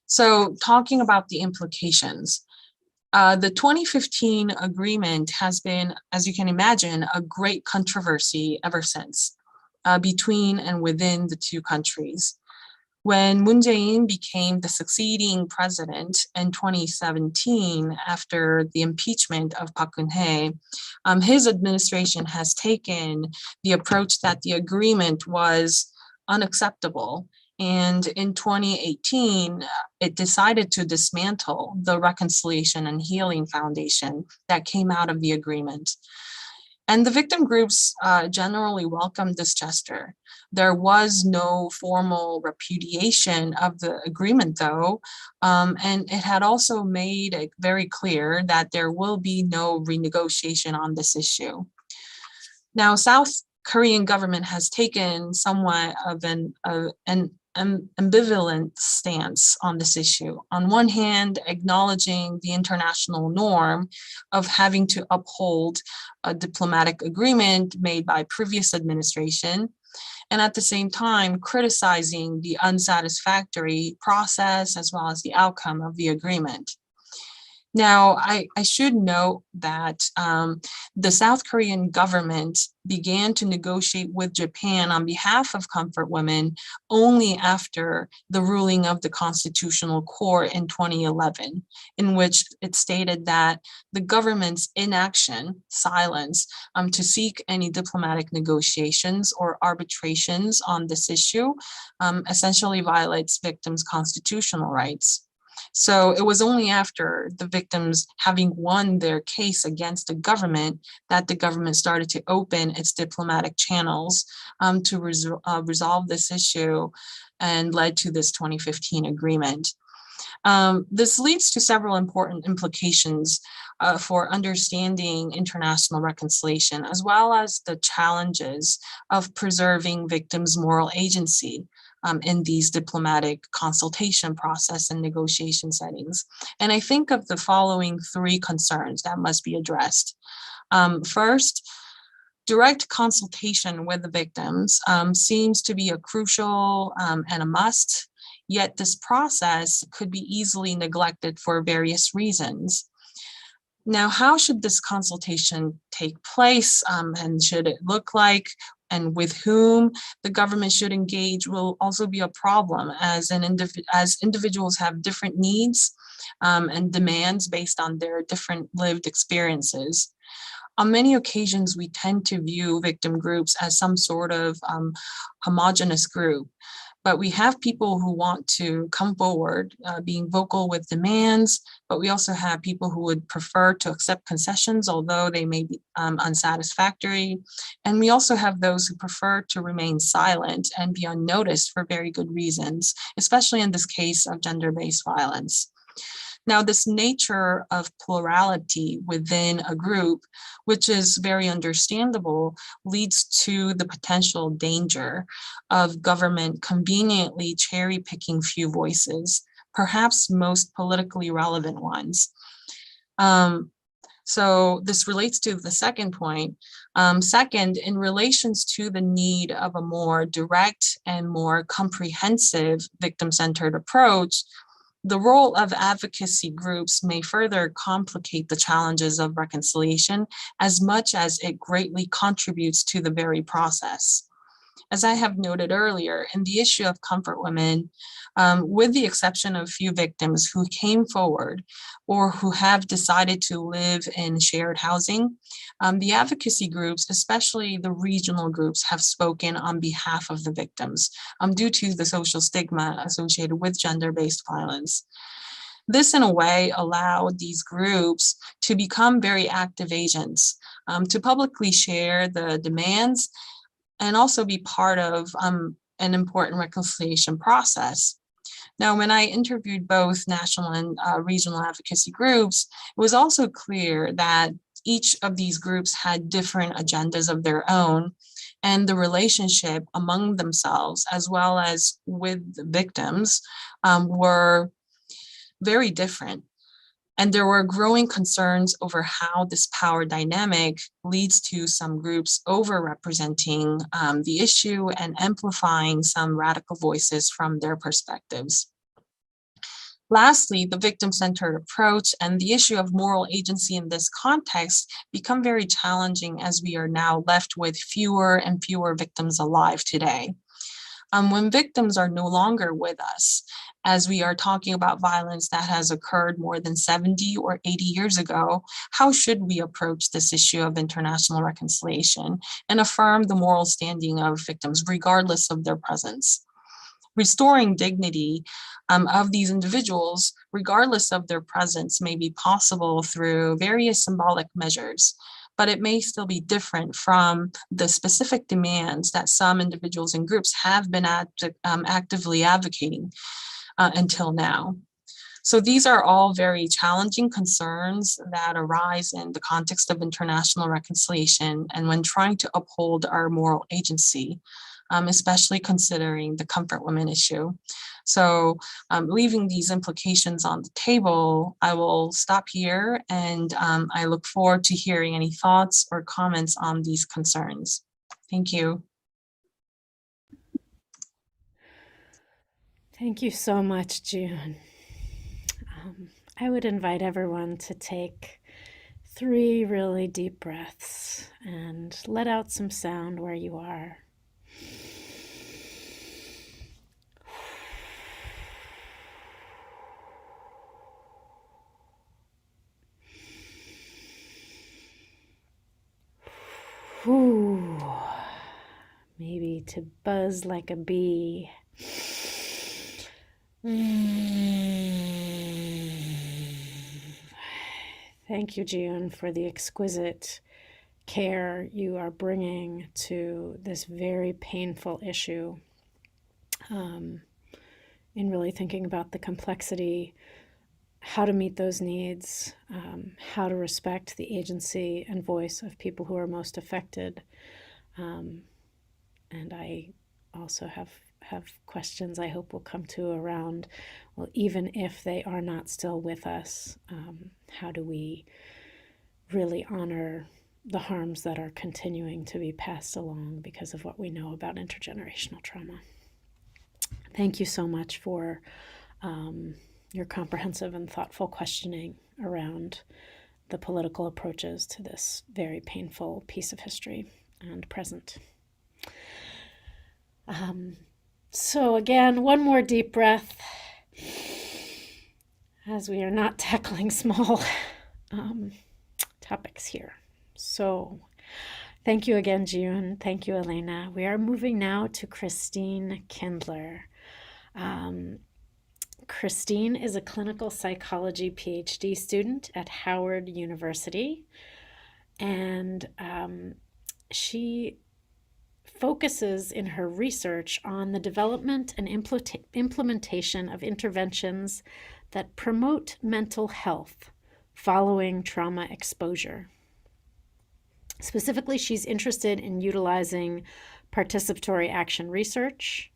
D: So talking about the implications, the 2015 agreement has been, as you can imagine, a great controversy ever since between and within the two countries. When Moon Jae-in became the succeeding president in 2017 after the impeachment of Park Geun-hye, his administration has taken the approach that the agreement was unacceptable. And in 2018, it decided to dismantle the Reconciliation and Healing Foundation that came out of the agreement. And the victim groups generally welcomed this gesture. There was no formal repudiation of the agreement, though, and it had also made it very clear that there will be no renegotiation on this issue. Now, South Korean government has taken somewhat of an ambivalent stance on this issue. On one hand, acknowledging the international norm of having to uphold a diplomatic agreement made by previous administration, and at the same time criticizing the unsatisfactory process as well as the outcome of the agreement. Now, I should note that the South Korean government began to negotiate with Japan on behalf of comfort women only after the ruling of the Constitutional Court in 2011, in which it stated that the government's inaction, silence, to seek any diplomatic negotiations or arbitrations on this issue essentially violates victims' constitutional rights. So it was only after the victims having won their case against the government that the government started to open its diplomatic channels to resolve this issue and led to this 2015 agreement. This leads to several important implications for understanding international reconciliation, as well as the challenges of preserving victims' moral agency in these diplomatic consultation process and negotiation settings. And I think of the following three concerns that must be addressed. First, direct consultation with the victims seems to be a crucial and a must Yet this process could be easily neglected for various reasons. Now, how should this consultation take place, and should it look like, and with whom the government should engage will also be a problem, as individuals have different needs and demands based on their different lived experiences. On many occasions, we tend to view victim groups as some sort of homogenous group, but we have people who want to come forward, being vocal with demands, but we also have people who would prefer to accept concessions, although they may be unsatisfactory. And we also have those who prefer to remain silent and be unnoticed for very good reasons, especially in this case of gender-based violence. Now, this nature of plurality within a group, which is very understandable, leads to the potential danger of government conveniently cherry-picking few voices, perhaps most politically relevant ones. So this relates to the second point. Second, in relations to the need of a more direct and more comprehensive victim-centered approach, the role of advocacy groups may further complicate the challenges of reconciliation as much as it greatly contributes to the very process. As I have noted earlier, in the issue of comfort women, with the exception of few victims who came forward or who have decided to live in shared housing, the advocacy groups, especially the regional groups, have spoken on behalf of the victims due to the social stigma associated with gender-based violence. This, in a way, allowed these groups to become very active agents, to publicly share the demands and also be part of an important reconciliation process. Now, when I interviewed both national and regional advocacy groups, it was also clear that each of these groups had different agendas of their own, and the relationship among themselves, as well as with the victims, were very different. And there were growing concerns over how this power dynamic leads to some groups overrepresenting the issue and amplifying some radical voices from their perspectives. Lastly, the victim-centered approach and the issue of moral agency in this context become very challenging as we are now left with fewer and fewer victims alive today. When victims are no longer with us, as we are talking about violence that has occurred more than 70 or 80 years ago, how should we approach this issue of international reconciliation and affirm the moral standing of victims regardless of their presence? Restoring dignity of these individuals, regardless of their presence, may be possible through various symbolic measures, but it may still be different from the specific demands that some individuals and groups have been actively advocating until now. So these are all very challenging concerns that arise in the context of international reconciliation and when trying to uphold our moral agency, especially considering the comfort women issue. So leaving these implications on the table, I will stop here, and I look forward to hearing any thoughts or comments on these concerns. Thank you.
C: Thank you so much, June. I would invite everyone to take 3 really deep breaths and let out some sound where you are. Whew. Maybe to buzz like a bee. Thank you, June, for the exquisite care you are bringing to this very painful issue, in really thinking about the complexity, how to meet those needs, how to respect the agency and voice of people who are most affected. And I also have questions I hope will come to around, well, even if they are not still with us, how do we really honor the harms that are continuing to be passed along because of what we know about intergenerational trauma? Thank you so much for your comprehensive and thoughtful questioning around the political approaches to this very painful piece of history and present. So again, one more deep breath as we are not tackling small topics here. So thank you again, Jiyun. Thank you, Elena. We are moving now to Christine Kindler. Christine is a clinical psychology PhD student at Howard University, and she focuses in her research on the development and implementation of interventions that promote mental health following trauma exposure. Specifically, she's interested in utilizing participatory action research,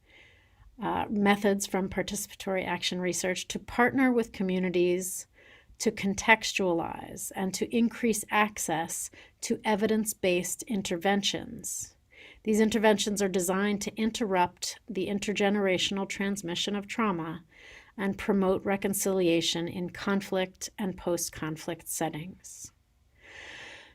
C: methods from participatory action research to partner with communities to contextualize and to increase access to evidence-based interventions. These interventions are designed to interrupt the intergenerational transmission of trauma and promote reconciliation in conflict and post-conflict settings.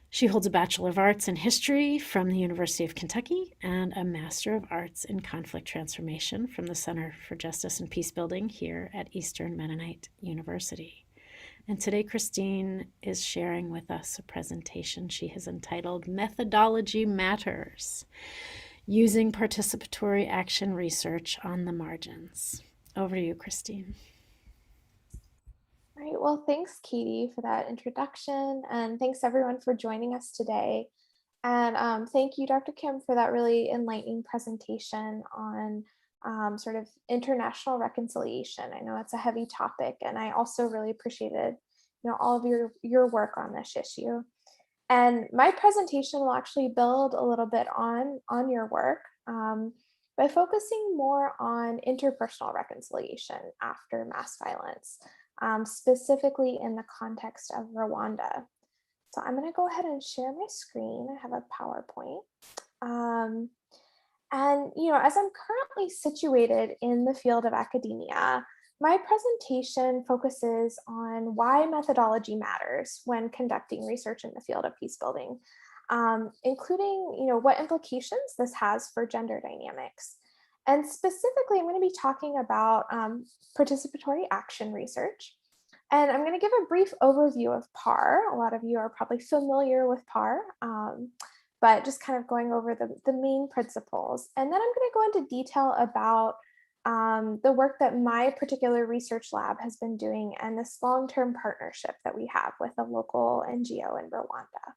C: She holds a Bachelor of Arts in History from the University of Kentucky and a Master of Arts in Conflict Transformation from the Center for Justice and Peacebuilding here at Eastern Mennonite University. And today, Christine is sharing with us a presentation she has entitled Methodology Matters, Using Participatory Action Research on the Margins. Over to you, Christine.
E: All right, well, thanks, Katie, for that introduction, and thanks everyone for joining us today. And thank you, Dr. Kim, for that really enlightening presentation on sort of international reconciliation. I know it's a heavy topic, and I also really appreciated, all of your work on this issue. And my presentation will actually build a little bit on your work by focusing more on interpersonal reconciliation after mass violence, specifically in the context of Rwanda. So I'm going to go ahead and share my screen. I have a PowerPoint. And, as I'm currently situated in the field of academia, my presentation focuses on why methodology matters when conducting research in the field of peacebuilding, including, what implications this has for gender dynamics. And specifically, I'm going to be talking about participatory action research. And I'm going to give a brief overview of PAR. A lot of you are probably familiar with PAR, but just kind of going over the main principles. And then I'm going to go into detail about the work that my particular research lab has been doing and this long-term partnership that we have with a local NGO in Rwanda.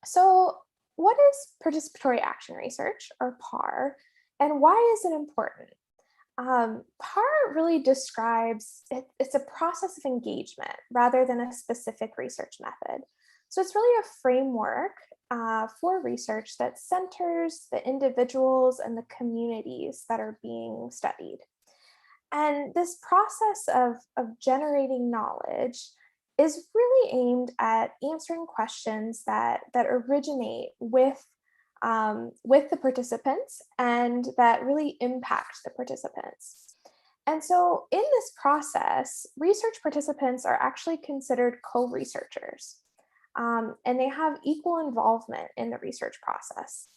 E: So what is participatory action research, or PAR, and why is it important? PAR really describes, it's a process of engagement rather than a specific research method. So it's really a framework for research that centers the individuals and the communities that are being studied. And this process of generating knowledge is really aimed at answering questions that originate with the participants and that really impact the participants. And so in this process, research participants are actually considered co-researchers, and they have equal involvement in the research process.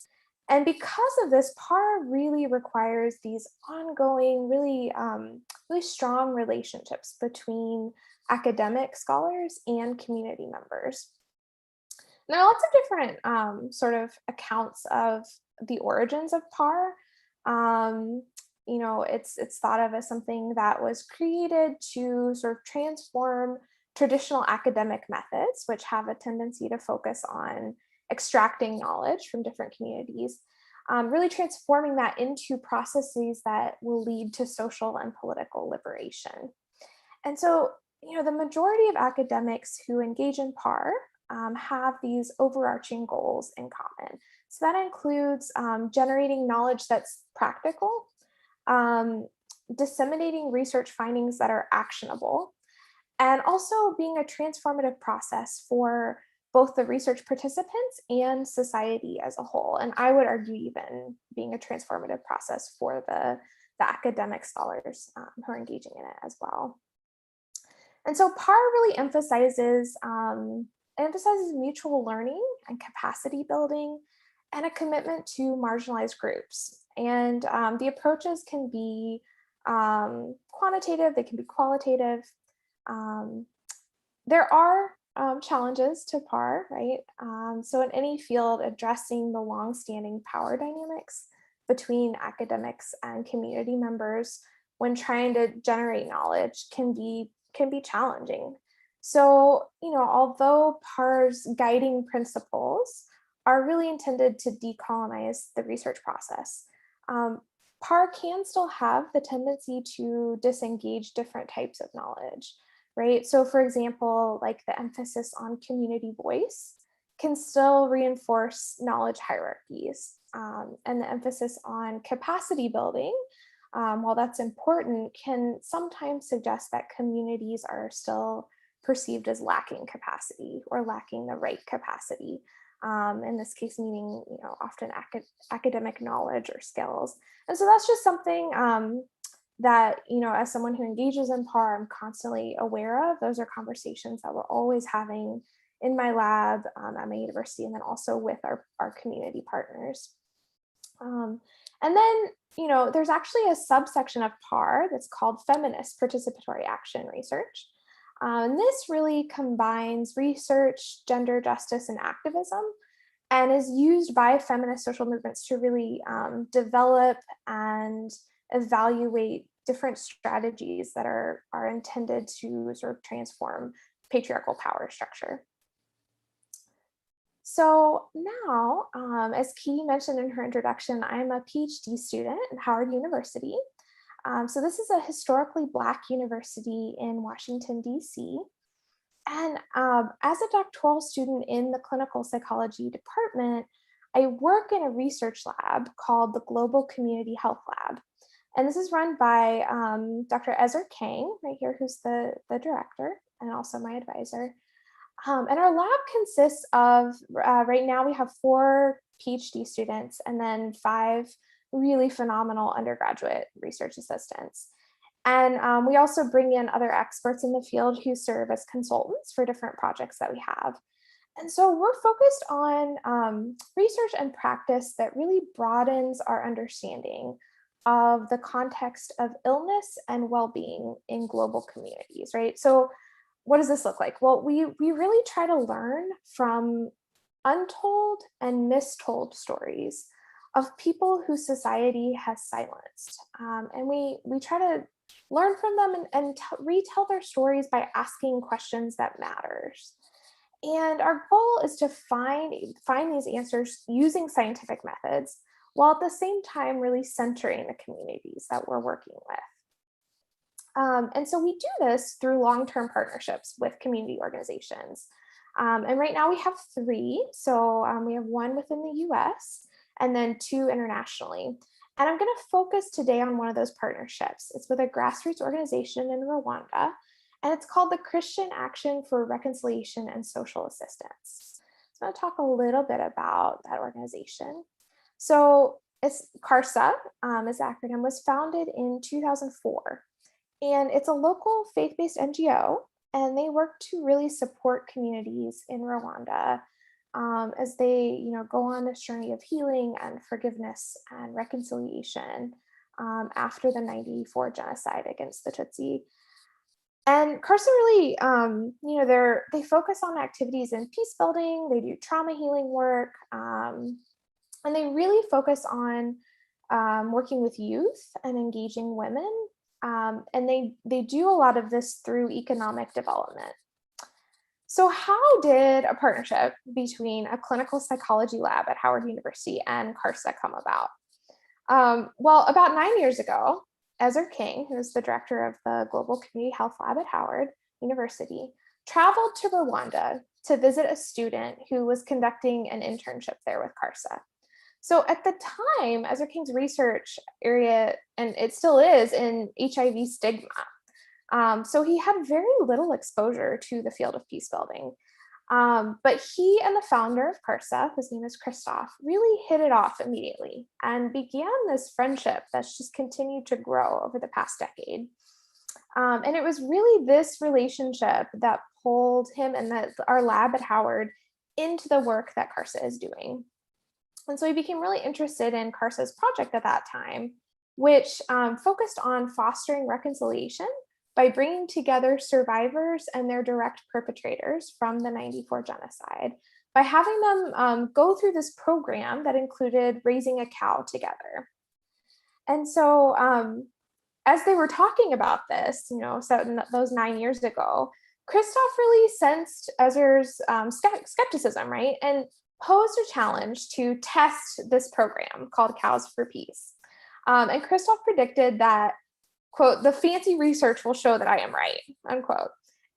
E: And because of this, PAR really requires these ongoing, really strong relationships between academic scholars and community members. There are lots of different sort of accounts of the origins of PAR. It's thought of as something that was created to sort of transform traditional academic methods, which have a tendency to focus on extracting knowledge from different communities, really transforming that into processes that will lead to social and political liberation. And so, the majority of academics who engage in PAR have these overarching goals in common. So that includes generating knowledge that's practical, disseminating research findings that are actionable, and also being a transformative process for both the research participants and society as a whole. And I would argue even being a transformative process for the academic scholars who are engaging in it as well. And so PAR really emphasizes mutual learning and capacity building and a commitment to marginalized groups. And the approaches can be quantitative, they can be qualitative. There are challenges to PAR, right? So in any field, addressing the longstanding power dynamics between academics and community members when trying to generate knowledge can be challenging. So, although PAR's guiding principles are really intended to decolonize the research process, PAR can still have the tendency to disengage different types of knowledge, right? So for example, like the emphasis on community voice can still reinforce knowledge hierarchies, and the emphasis on capacity building, while that's important, can sometimes suggest that communities are still perceived as lacking capacity or lacking the right capacity. In this case, meaning, often academic knowledge or skills. And so that's just something that, as someone who engages in PAR, I'm constantly aware of. Those are conversations that we're always having in my lab at my university, and then also with our community partners. And then, there's actually a subsection of PAR that's called Feminist Participatory Action Research. And this really combines research, gender justice, and activism, and is used by feminist social movements to really develop and evaluate different strategies that are intended to sort of transform patriarchal power structure. So now, as Katie mentioned in her introduction, I'm a PhD student at Howard University. So this is a historically Black university in Washington, DC. And as a doctoral student in the clinical psychology department, I work in a research lab called the Global Community Health Lab. And this is run by Dr. Ezra Kang, right here, who's the director and also my advisor. And our lab consists of, right now we have 4 PhD students and then 5 really phenomenal undergraduate research assistants. And we also bring in other experts in the field who serve as consultants for different projects that we have. And so we're focused on research and practice that really broadens our understanding of the context of illness and well-being in global communities, right? So what does this look like? Well, we really try to learn from untold and mistold stories of people whose society has silenced. And we try to learn from them and retell their stories by asking questions that matters. And our goal is to find these answers using scientific methods, while at the same time really centering the communities that we're working with. And so we do this through long-term partnerships with community organizations. And right now we have 3. So we have 1 within the US and then 2 internationally. And I'm going to focus today on one of those partnerships. It's with a grassroots organization in Rwanda, and it's called the Christian Action for Reconciliation and Social Assistance. So I'm going to talk a little bit about that organization. So it's Karsa, its acronym, was founded in 2004. And it's a local faith-based NGO, and they work to really support communities in Rwanda as they, go on this journey of healing and forgiveness and reconciliation after the 94 genocide against the Tutsi. And Karsa really, they focus on activities in peace building, they do trauma healing work, and they really focus on working with youth and engaging women. And they do a lot of this through economic development. So how did a partnership between a clinical psychology lab at Howard University and Karsa come about? Well, about 9 years ago, Ezra King, who's the director of the Global Community Health Lab at Howard University, traveled to Rwanda to visit a student who was conducting an internship there with Karsa. So at the time, Ezra King's research area, and it still is, in HIV stigma. So he had very little exposure to the field of peace building. But he and the founder of Karsa, his name is Christoph, really hit it off immediately and began this friendship that's just continued to grow over the past decade. And it was really this relationship that pulled him and our lab at Howard into the work that Karsa is doing. And so he became really interested in Karsa's project at that time, which focused on fostering reconciliation by bringing together survivors and their direct perpetrators from the '94 genocide, by having them go through this program that included raising a cow together. And so as they were talking about this, so those 9 years ago, Christoph really sensed Ezra's skepticism, right? And posed a challenge to test this program called Cows for Peace. And Christoph predicted that, quote, "the fancy research will show that I am right," unquote.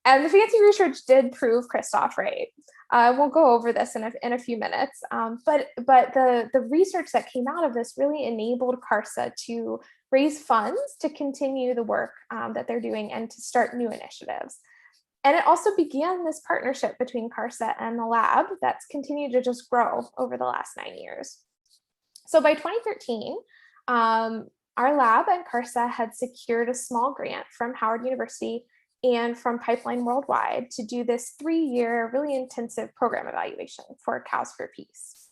E: And the fancy research did prove Christoph right. We'll go over this in a few minutes. But the research that came out of this really enabled Karsa to raise funds to continue the work that they're doing and to start new initiatives. And it also began this partnership between Karsa and the lab that's continued to just grow over the last 9 years. So by 2013, our lab and Karsa had secured a small grant from Howard University and from Pipeline Worldwide to do this 3-year, really intensive program evaluation for Cows for Peace.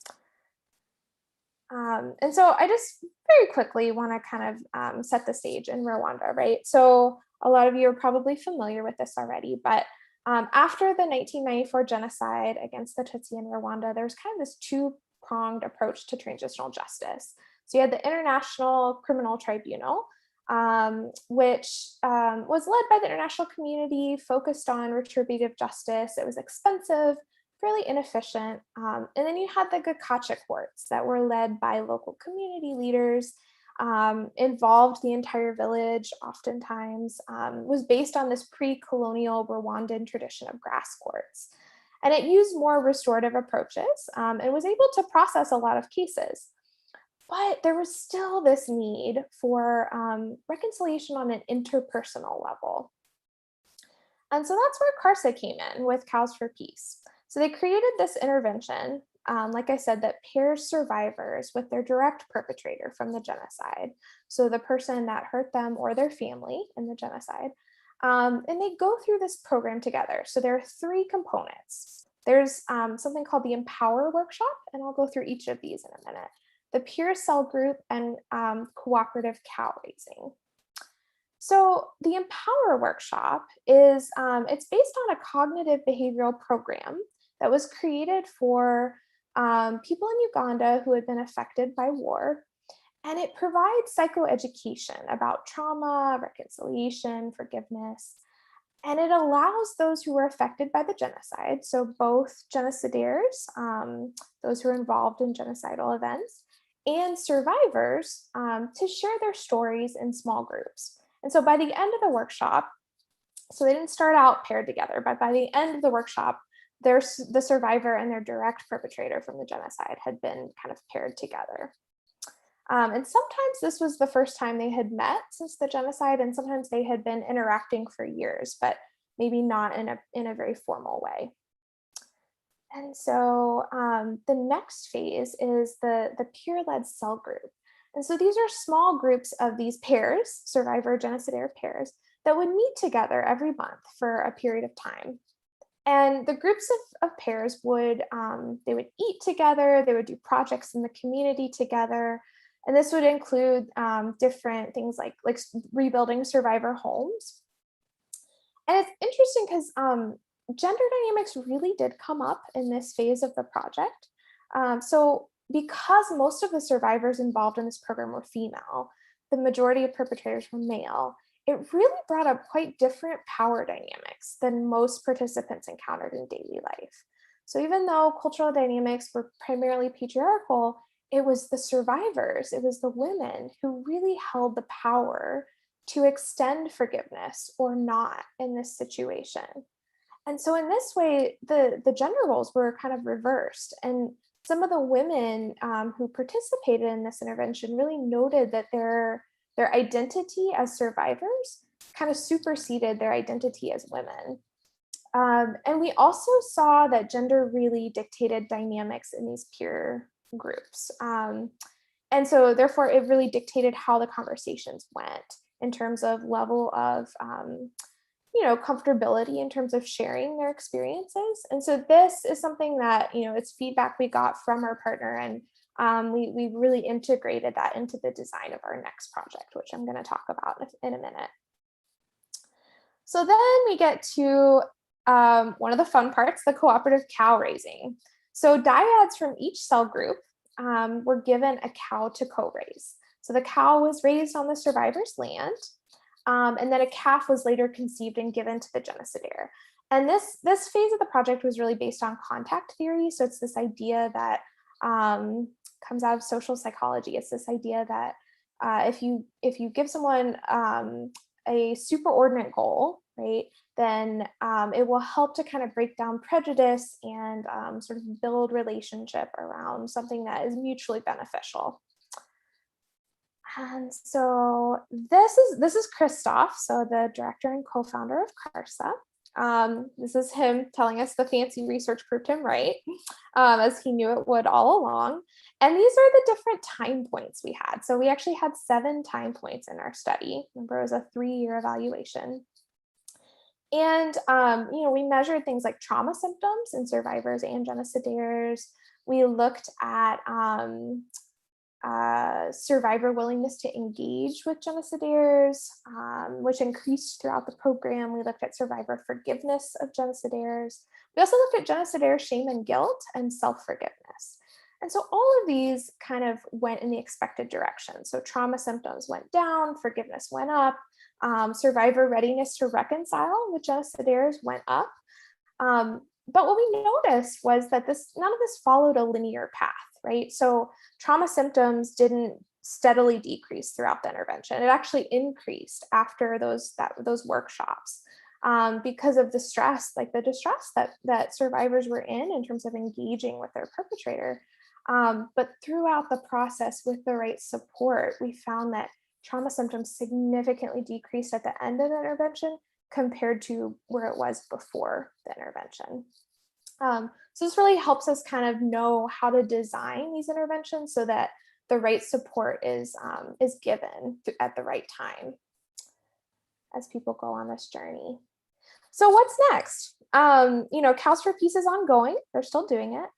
E: And so I just very quickly want to kind of set the stage in Rwanda, right? So a lot of you are probably familiar with this already, but after the 1994 genocide against the Tutsi in Rwanda, there's kind of this two-pronged approach to transitional justice. So you had the International Criminal Tribunal, which was led by the international community, focused on retributive justice. It was expensive, fairly inefficient. And then you had the Gakacha courts that were led by local community leaders, involved the entire village, oftentimes, was based on this pre-colonial Rwandan tradition of grass courts. And it used more restorative approaches and was able to process a lot of cases. But there was still this need for reconciliation on an interpersonal level. And so that's where Karsa came in with Cows for Peace. So they created this intervention, like I said, that pairs survivors with their direct perpetrator from the genocide. So the person that hurt them or their family in the genocide. And they go through this program together. So there are 3 components. There's something called the Empower Workshop, and I'll go through each of these in a minute. The Peer Cell Group and Cooperative Cow Raising. So the Empower Workshop is, it's based on a cognitive behavioral program that was created for people in Uganda who had been affected by war. And it provides psychoeducation about trauma, reconciliation, forgiveness. And it allows those who were affected by the genocide, so both genocidaires, those who are involved in genocidal events, and survivors to share their stories in small groups. And so by the end of the workshop, so they didn't start out paired together, but by the end of the workshop, the survivor and their direct perpetrator from the genocide had been kind of paired together. And sometimes this was the first time they had met since the genocide, and sometimes they had been interacting for years, but maybe not in a very formal way. And so the next phase is the peer-led cell group. And so these are small groups of these pairs, survivor genocidaire pairs, that would meet together every month for a period of time. And the groups of pairs would, they would eat together, they would do projects in the community together. And this would include different things like rebuilding survivor homes. And it's interesting because gender dynamics really did come up in this phase of the project. So because most of the survivors involved in this program were female, the majority of perpetrators were male, it really brought up quite different power dynamics than most participants encountered in daily life. So even though cultural dynamics were primarily patriarchal, it was the survivors, it was the women who really held the power to extend forgiveness or not in this situation. And so in this way, the gender roles were kind of reversed. And some of the women who participated in this intervention really noted that their identity as survivors kind of superseded their identity as women. And we also saw that gender really dictated dynamics in these peer groups. And so therefore it really dictated how the conversations went in terms of level of, comfortability in terms of sharing their experiences. And so this is something that, it's feedback we got from our partner, and we really integrated that into the design of our next project, which I'm going to talk about in a minute. So then we get to one of the fun parts, the cooperative cow raising. So dyads from each cell group were given a cow to co-raise. So the cow was raised on the survivor's land, and then a calf was later conceived and given to the genocidaire. And this phase of the project was really based on contact theory. So it's this idea that comes out of social psychology. It's this idea that if you give someone a superordinate goal, right, then it will help to kind of break down prejudice and sort of build relationship around something that is mutually beneficial. And so this is Christoph, so the director and co-founder of Karsa. This is him telling us the fancy research proved him right, as he knew it would all along. And these are the different time points we had. So we actually had 7 time points in our study. Remember, it was a 3-year evaluation. And, we measured things like trauma symptoms in survivors and genocidaires. We looked at survivor willingness to engage with genocidaires, which increased throughout the program. We looked at survivor forgiveness of genocidaires. We also looked at genocidaire shame and guilt and self-forgiveness. And so all of these kind of went in the expected direction. So trauma symptoms went down, forgiveness went up, survivor readiness to reconcile with genocidaires went up. But what we noticed was that none of this followed a linear path, right? So trauma symptoms didn't steadily decrease throughout the intervention. It actually increased after those workshops because of the stress, like the distress that survivors were in terms of engaging with their perpetrator. But throughout the process with the right support, we found that trauma symptoms significantly decreased at the end of the intervention compared to where it was before the intervention. So this really helps us kind of know how to design these interventions so that the right support is given at the right time as people go on this journey. So what's next? Cows for Peace is ongoing. They're still doing it.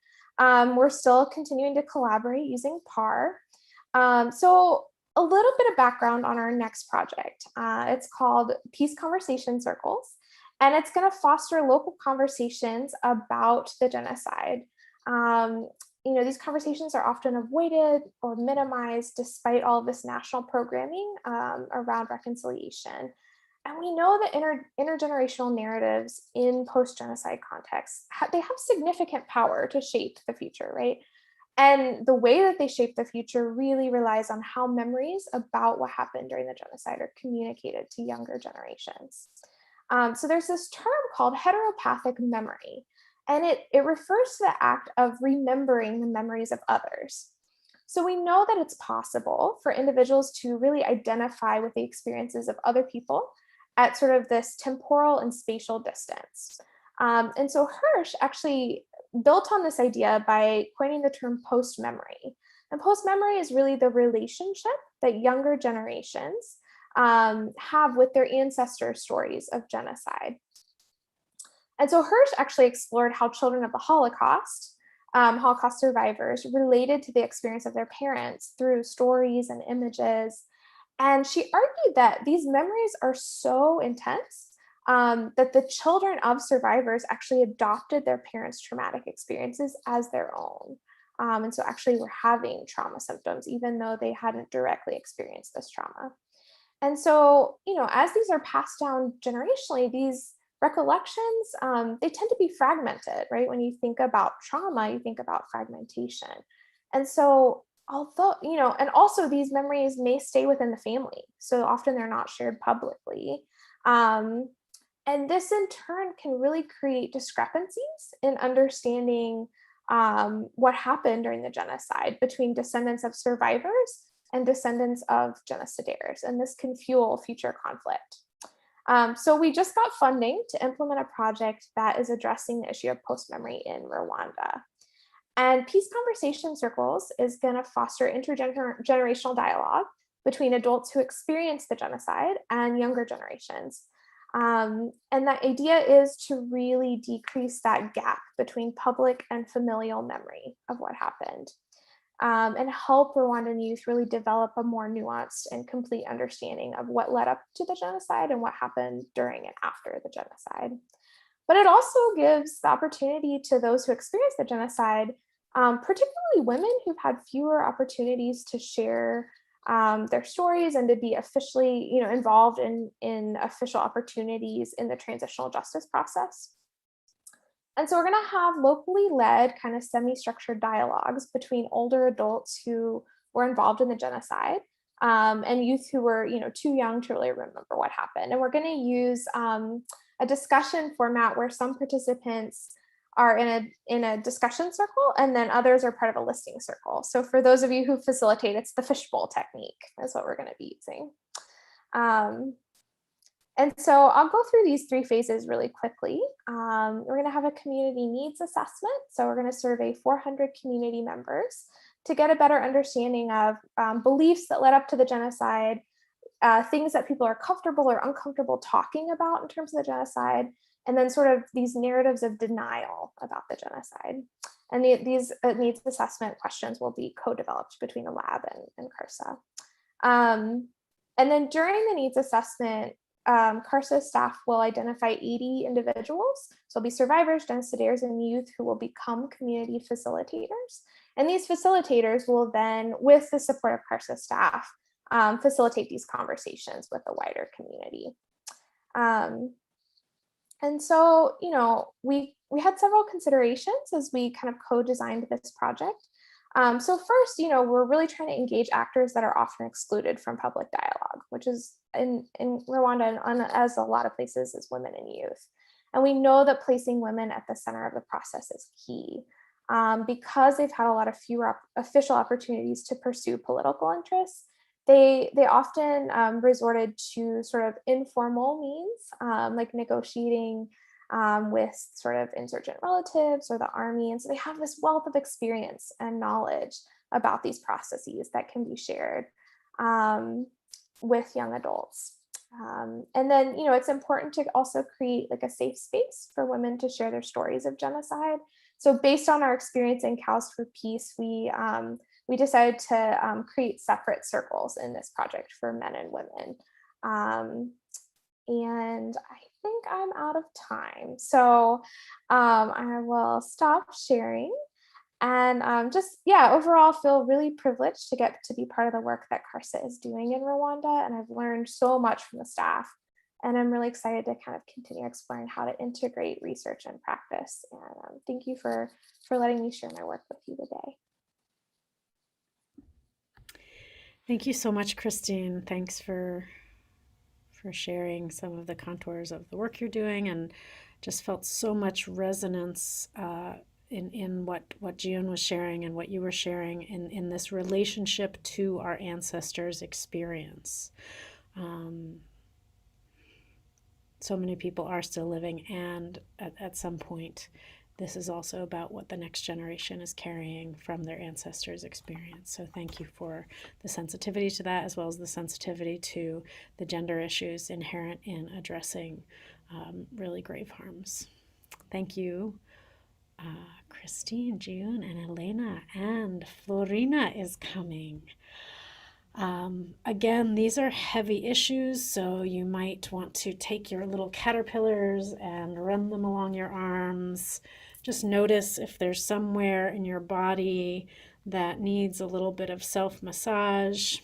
E: We're still continuing to collaborate using PAR. So a little bit of background on our next project. It's called Peace Conversation Circles, and it's going to foster local conversations about the genocide. These conversations are often avoided or minimized despite all of this national programming around reconciliation. And we know that intergenerational narratives in post-genocide contexts, they have significant power to shape the future, right? And the way that they shape the future really relies on how memories about what happened during the genocide are communicated to younger generations. So there's this term called heteropathic memory, and it refers to the act of remembering the memories of others. So we know that it's possible for individuals to really identify with the experiences of other people at sort of this temporal and spatial distance. And so Hirsch actually built on this idea by coining the term post-memory. And post-memory is really the relationship that younger generations have with their ancestor stories of genocide. And so Hirsch actually explored how children of the Holocaust, Holocaust survivors, related to the experience of their parents through stories and images. And she argued that these memories are so intense that the children of survivors actually adopted their parents' traumatic experiences as their own. And so actually were having trauma symptoms, even though they hadn't directly experienced this trauma. And so, as these are passed down generationally, these recollections, they tend to be fragmented, right? When you think about trauma, you think about fragmentation. And so, although, and also these memories may stay within the family. So often they're not shared publicly. And this in turn can really create discrepancies in understanding what happened during the genocide between descendants of survivors and descendants of genocidaires. And this can fuel future conflict. So we just got funding to implement a project that is addressing the issue of post-memory in Rwanda. And Peace Conversation Circles is going to foster intergenerational dialogue between adults who experienced the genocide and younger generations. And the idea is to really decrease that gap between public and familial memory of what happened, and help Rwandan youth really develop a more nuanced and complete understanding of what led up to the genocide and what happened during and after the genocide. But it also gives the opportunity to those who experienced the genocide, particularly women who've had fewer opportunities to share their stories and to be officially, involved in official opportunities in the transitional justice process. And so we're going to have locally led kind of semi-structured dialogues between older adults who were involved in the genocide and youth who were, too young to really remember what happened. And we're going to use a discussion format where some participants are in a discussion circle and then others are part of a listening circle. So for those of you who facilitate, it's the fishbowl technique is what we're going to be using. And so I'll go through these 3 phases really quickly. We're going to have a community needs assessment. So we're going to survey 400 community members to get a better understanding of beliefs that led up to the genocide, things that people are comfortable or uncomfortable talking about in terms of the genocide, and then sort of these narratives of denial about the genocide. And these needs assessment questions will be co-developed between the lab and Karsa. And then during the needs assessment, Karsa staff will identify 80 individuals. So it'll be survivors, genociders, and youth who will become community facilitators. And these facilitators will then, with the support of Karsa staff, facilitate these conversations with the wider community. And so, we had several considerations as we kind of co-designed this project. So first, we're really trying to engage actors that are often excluded from public dialogue, which is in Rwanda and as a lot of places is women and youth. And we know that placing women at the center of the process is key because they've had a lot of fewer official opportunities to pursue political interests. They often resorted to sort of informal means, like negotiating with sort of insurgent relatives or the army. And so they have this wealth of experience and knowledge about these processes that can be shared with young adults. And then, it's important to also create like a safe space for women to share their stories of genocide. So based on our experience in Cows for Peace, we decided to create separate circles in this project for men and women. And I think I'm out of time. So I will stop sharing and overall feel really privileged to get to be part of the work that Karsa is doing in Rwanda. And I've learned so much from the staff. And I'm really excited to kind of continue exploring how to integrate research and practice. And thank you for letting me share my work with you today.
C: Thank you so much, Christine. Thanks for sharing some of the contours of the work you're doing, and just felt so much resonance in what June was sharing and what you were sharing in this relationship to our ancestors' experience. So many people are still living, and at some point, this is also about what the next generation is carrying from their ancestors' experience. So thank you for the sensitivity to that, as well as the sensitivity to the gender issues inherent in addressing really grave harms. Thank you, Christine, June, and Elena, and Florina is coming. Again, these are heavy issues, so you might want to take your little caterpillars and run them along your arms. Just notice if there's somewhere in your body that needs a little bit of self-massage.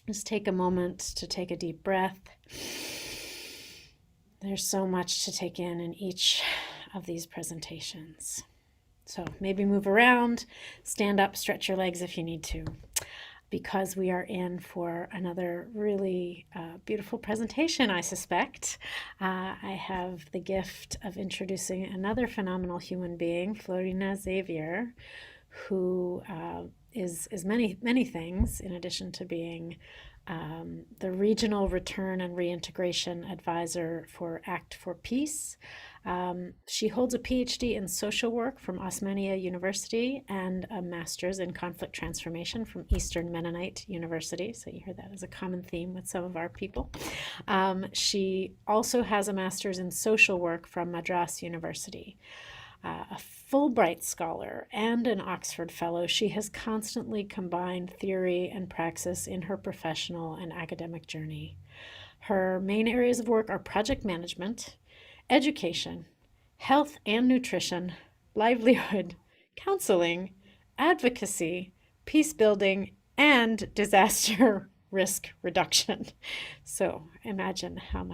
C: Just take a moment to take a deep breath. There's so much to take in each of these presentations. So maybe move around, stand up, stretch your legs if you need to, because we are in for another really beautiful presentation, I suspect. I have the gift of introducing another phenomenal human being, Florina Xavier, who is many, many things in addition to being the Regional Return and Reintegration Advisor for Act for Peace. She holds a PhD in social work from Osmania University and a master's in conflict transformation from Eastern Mennonite University. So you hear that as a common theme with some of our people. She also has a master's in social work from Madras University. A Fulbright scholar and an Oxford Fellow, she has constantly combined theory and praxis in her professional and academic journey. Her main areas of work are project management, education, health and nutrition, livelihood, counseling, advocacy, peace building, and disaster risk reduction. So imagine how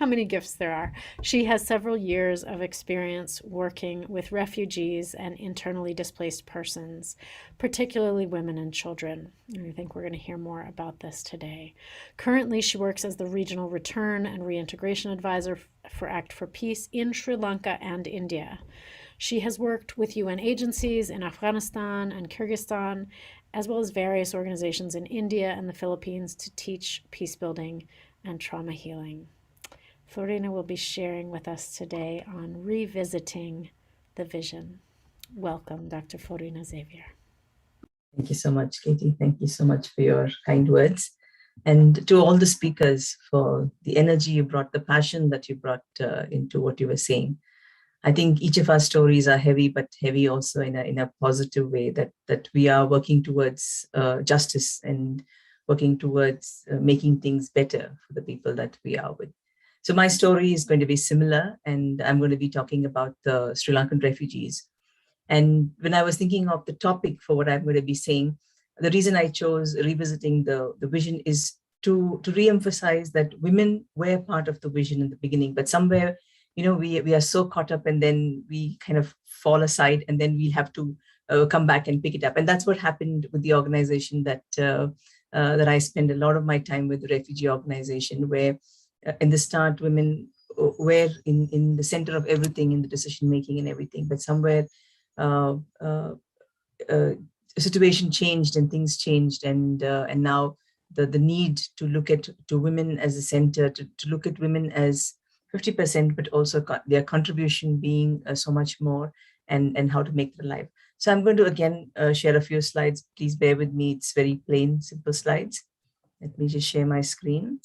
C: many gifts there are. She has several years of experience working with refugees and internally displaced persons, particularly women and children. And I think we're going to hear more about this today. Currently, she works as the Regional Return and Reintegration Advisor for Act for Peace in Sri Lanka and India. She has worked with UN agencies in Afghanistan and Kyrgyzstan, as well as various organizations in India and the Philippines to teach peace building and trauma healing. Florina will be sharing with us today on revisiting the vision. Welcome, Dr. Florina Xavier.
F: Thank you so much, Katie. Thank you so much for your kind words. And to all the speakers for the energy you brought, the passion that you brought into what you were saying. I think each of our stories are heavy, but heavy also in a positive way, that we are working towards justice and working towards making things better for the people that we are with. So my story is going to be similar, and I'm going to be talking about the Sri Lankan refugees. And when I was thinking of the topic for what I'm going to be saying, the reason I chose revisiting the vision is to re-emphasize that women were part of the vision in the beginning, but somewhere, we are so caught up and then we kind of fall aside, and then we'll have to come back and pick it up. And that's what happened with the organization that I spend a lot of my time with, the refugee organization, where in the start, women were in the center of everything, in the decision making and everything. But somewhere the situation changed and things changed, and now the need to look to women as a center, to look at women as 50%, but also their contribution being so much more, and how to make it alive. So I'm going to again share a few slides. Please bear with me. It's very plain, simple slides. Let me just share my screen.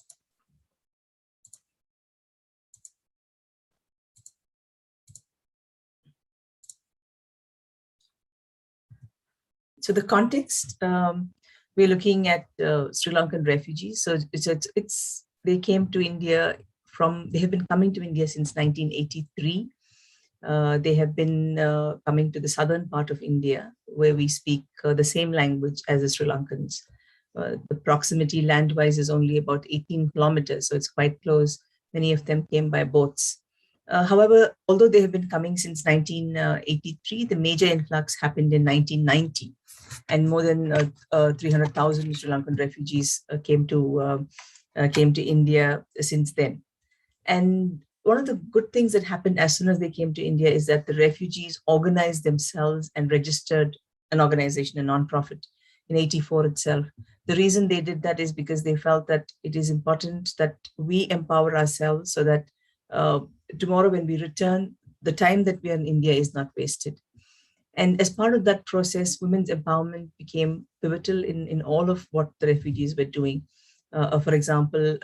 F: So the context, we're looking at Sri Lankan refugees. So they came to India they have been coming to India since 1983. They have been coming to the southern part of India, where we speak the same language as the Sri Lankans. The proximity land-wise is only about 18 kilometers, so it's quite close. Many of them came by boats. However, although they have been coming since 1983, the major influx happened in 1990, and more than 300,000 Sri Lankan refugees came to India since then. And one of the good things that happened as soon as they came to India is that the refugees organized themselves and registered an organization, a nonprofit, in 1984 itself. The reason they did that is because they felt that it is important that we empower ourselves, so that tomorrow when we return, the time that we are in India is not wasted. And as part of that process, women's empowerment became pivotal in all of what the refugees were doing. For example,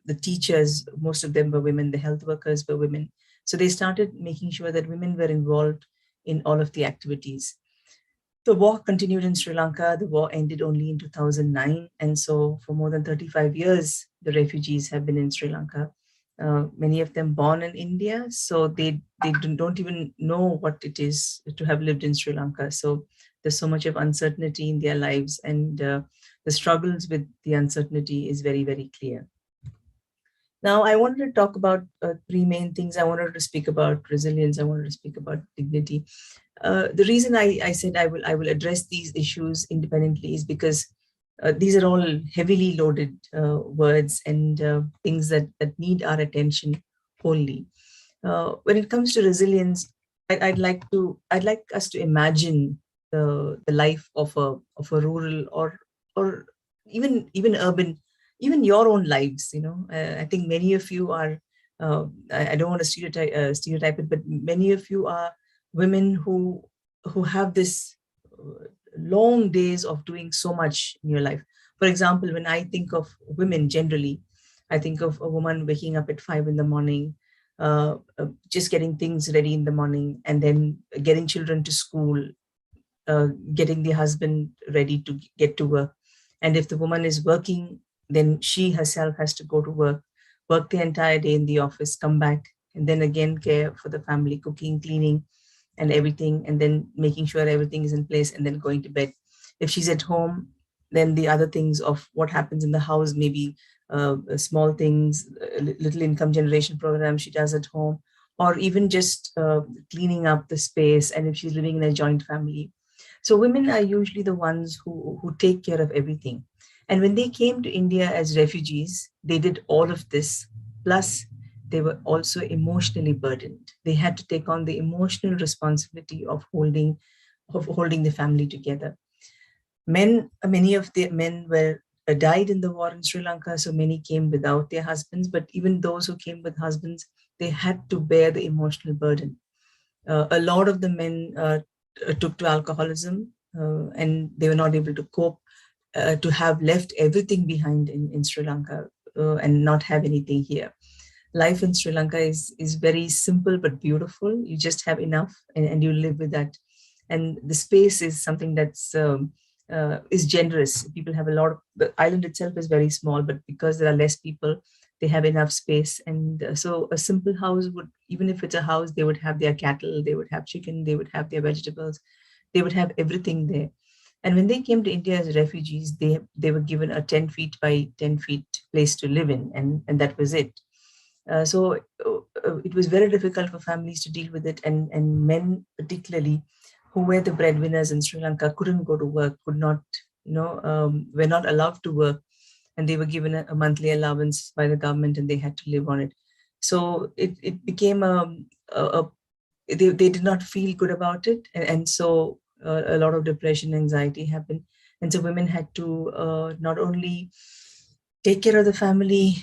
F: the teachers, most of them were women, the health workers were women. So they started making sure that women were involved in all of the activities. The war continued in Sri Lanka. The war ended only in 2009. And so for more than 35 years, the refugees have been in Sri Lanka. Many of them born in India, so they don't even know what it is to have lived in Sri Lanka. So there's so much of uncertainty in their lives, and the struggles with the uncertainty is very, very clear. Now, I wanted to talk about three main things. I wanted to speak about resilience. I wanted to speak about dignity. The reason I said I will address these issues independently is because these are all heavily loaded words and things that need our attention wholly. When it comes to resilience, I'd like us to imagine the life of a rural or even urban, even your own lives. I think many of you are, I don't want to stereotype it, but many of you are women who have this long days of doing so much in your life. For example, when I think of women generally, I think of a woman waking up at 5 in the morning, just getting things ready in the morning, and then getting children to school, getting the husband ready to get to work. And if the woman is working, then she herself has to go to work the entire day in the office, come back, and then again care for the family, cooking, cleaning, and everything, and then making sure everything is in place, and then going to bed. If she's at home, then the other things of what happens in the house, maybe small things, little income generation program she does at home, or even just cleaning up the space, and if she's living in a joint family. So women are usually the ones who take care of everything. And when they came to India as refugees, they did all of this, plus they were also emotionally burdened. They had to take on the emotional responsibility of holding the family together. Many of the men were died in the war in Sri Lanka, so many came without their husbands. But even those who came with husbands, they had to bear the emotional burden. A lot of the men took to alcoholism, and they were not able to cope, to have left everything behind in Sri Lanka and not have anything here. Life in Sri Lanka is very simple but beautiful. You just have enough, and you live with that. And the space is something that's is generous. People have a lot of, the island itself is very small, but because there are less people, they have enough space. And so a simple house would, even if it's a house, they would have their cattle, they would have chicken, they would have their vegetables, they would have everything there. And when they came to India as refugees, they were given a 10 feet by 10 feet place to live in, and that was it. So it was very difficult for families to deal with it, and men particularly, who were the breadwinners in Sri Lanka, couldn't go to work, could not, were not allowed to work, and they were given a monthly allowance by the government, and they had to live on it. So it became they did not feel good about it, and so a lot of depression, anxiety happened, and so women had to not only take care of the family,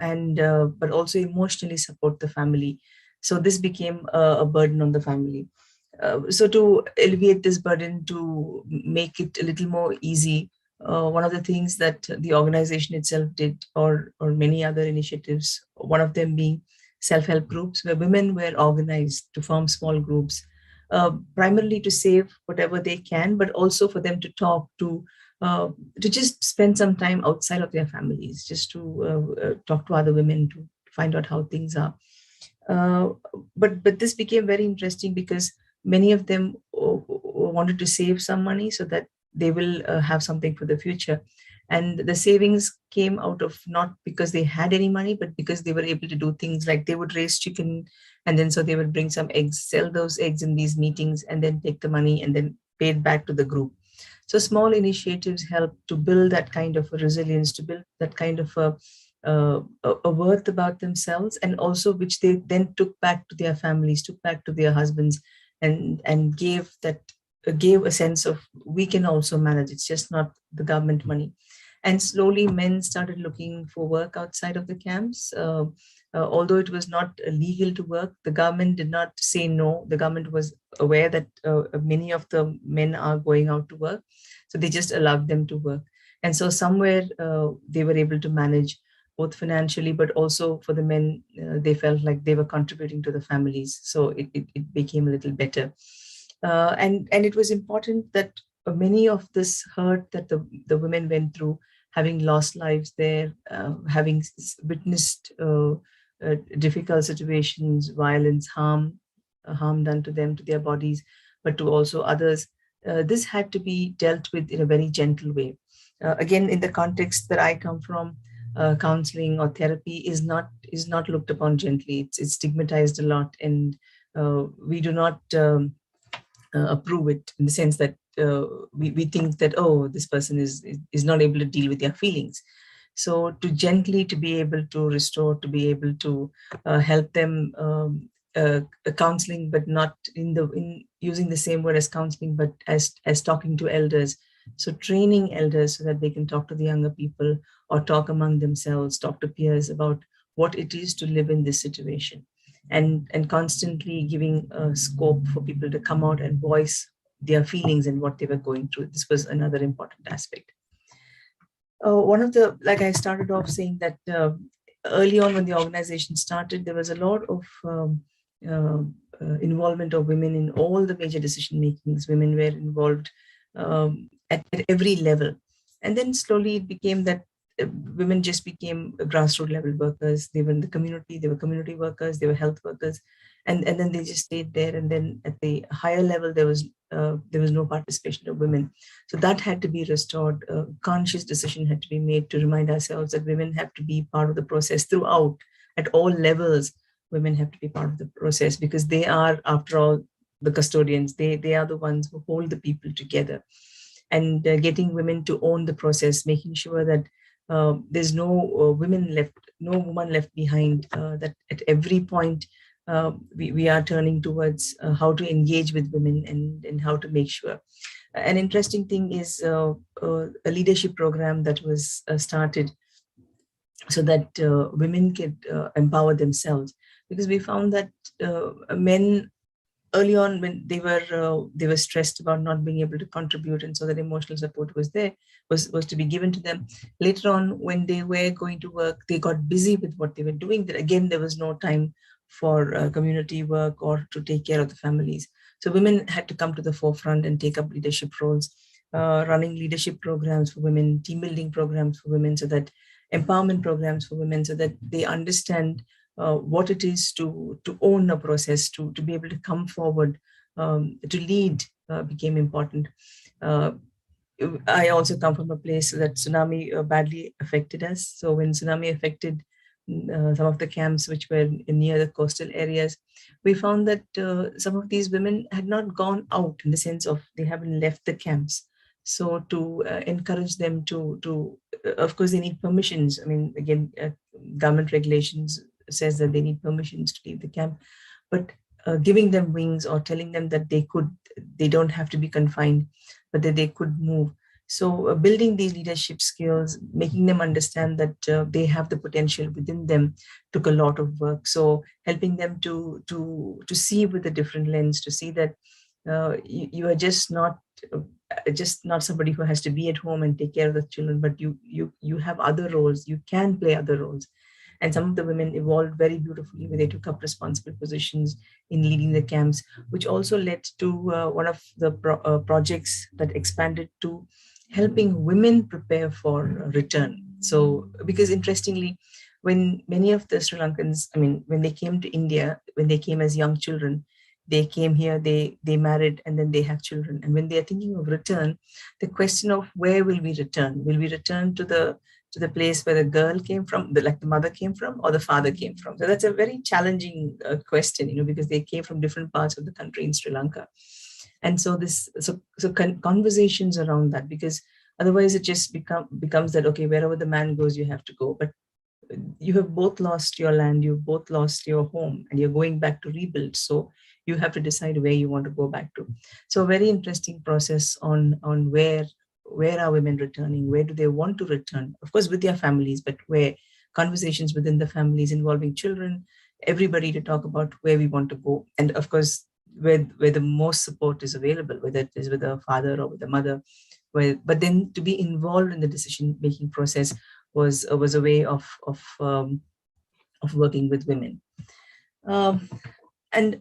F: and but also emotionally support the family. So this became a burden on the family. So to alleviate this burden, to make it a little more easy, one of the things that the organization itself did, or many other initiatives, one of them being self-help groups, where women were organized to form small groups, primarily to save whatever they can, but also for them to talk to just spend some time outside of their families, just to talk to other women, to find out how things are. But this became very interesting because many of them wanted to save some money so that they will have something for the future. And the savings came out of not because they had any money, but because they were able to do things like they would raise chicken, and then so they would bring some eggs, sell those eggs in these meetings, and then take the money and then pay it back to the group. So small initiatives help to build that kind of a resilience, to build that kind of a worth about themselves, and also which they then took back to their families, took back to their husbands, and gave a sense of, we can also manage. It's just not the government money. And slowly men started looking for work outside of the camps. Although it was not legal to work, the government did not say no. The government was aware that many of the men are going out to work. So they just allowed them to work. And so somewhere they were able to manage both financially, but also for the men, they felt like they were contributing to the families. So it became a little better. And it was important that many of this hurt that the women went through, having lost lives there, having witnessed difficult situations, violence, harm done to them, to their bodies, but to also others, this had to be dealt with in a very gentle way. Again, in the context that I come from, counseling or therapy is not looked upon gently. It's stigmatized a lot, and we do not approve it, in the sense that we think that, oh, this person is not able to deal with their feelings. So to gently, to be able to restore, to be able to help them, counseling, but not in using the same word as counseling, but as talking to elders, So training elders so that they can talk to the younger people or talk among themselves, talk to peers about what it is to live in this situation, and constantly giving a scope for people to come out and voice their feelings and what they were going through. This was another important aspect. One of the, like I started off saying that early on when the organization started, there was a lot of involvement of women in all the major decision makings. Women were involved at every level. And then slowly it became that women just became grassroots level workers. They were in the community, they were community workers, they were health workers. And then they just stayed there. And then at the higher level, there was no participation of women. So that had to be restored. Conscious decision had to be made to remind ourselves that women have to be part of the process throughout, at all levels. Women have to be part of the process because they are, after all, the custodians. They are the ones who hold the people together. And getting women to own the process, making sure that there's no woman left behind, that at every point we are turning towards how to engage with women and how to make sure. An interesting thing is a leadership program that was started so that women could empower themselves, because we found that men early on, when they were stressed about not being able to contribute, and so that emotional support was to be given to them. Later on, when they were going to work, they got busy with what they were doing. That again, there was no time for community work or to take care of the families. So women had to come to the forefront and take up leadership roles, running leadership programs for women, team building programs for women, so that empowerment programs for women, so that they understand what it is to own a process, to be able to come forward, to lead became important. I also come from a place that tsunami badly affected us. So when tsunami affected some of the camps which were near the coastal areas, we found that some of these women had not gone out, in the sense of they haven't left the camps. So to encourage them to of course, they need permissions. I mean, again, government regulations says that they need permissions to leave the camp, but giving them wings or telling them that they don't have to be confined, but that they could move. So building these leadership skills, making them understand that they have the potential within them, took a lot of work. So helping them to see with a different lens, to see that you are just not somebody who has to be at home and take care of the children, but you have other roles. You can play other roles. And some of the women evolved very beautifully when they took up responsible positions in leading the camps, which also led to one of the projects that expanded to helping women prepare for return. So, because interestingly, when many of the Sri Lankans, I mean, when they came to India, when they came as young children, they came here, they married, and then they have children. And when they are thinking of return, the question of where will we return? Will we return to the place where the girl came from, like the mother came from, or the father came from? So that's a very challenging question, because they came from different parts of the country in Sri Lanka. And so conversations around that, because otherwise it just becomes that, okay, wherever the man goes, you have to go. But you have both lost your land, you've both lost your home, and you're going back to rebuild. So you have to decide where you want to go back to. So a very interesting process on where are women returning? Where do they want to return? Of course, with their families, but where conversations within the families involving children, everybody to talk about where we want to go. And of course, where the most support is available, whether it is with a father or with a mother, but then to be involved in the decision-making process was a way of working with women. And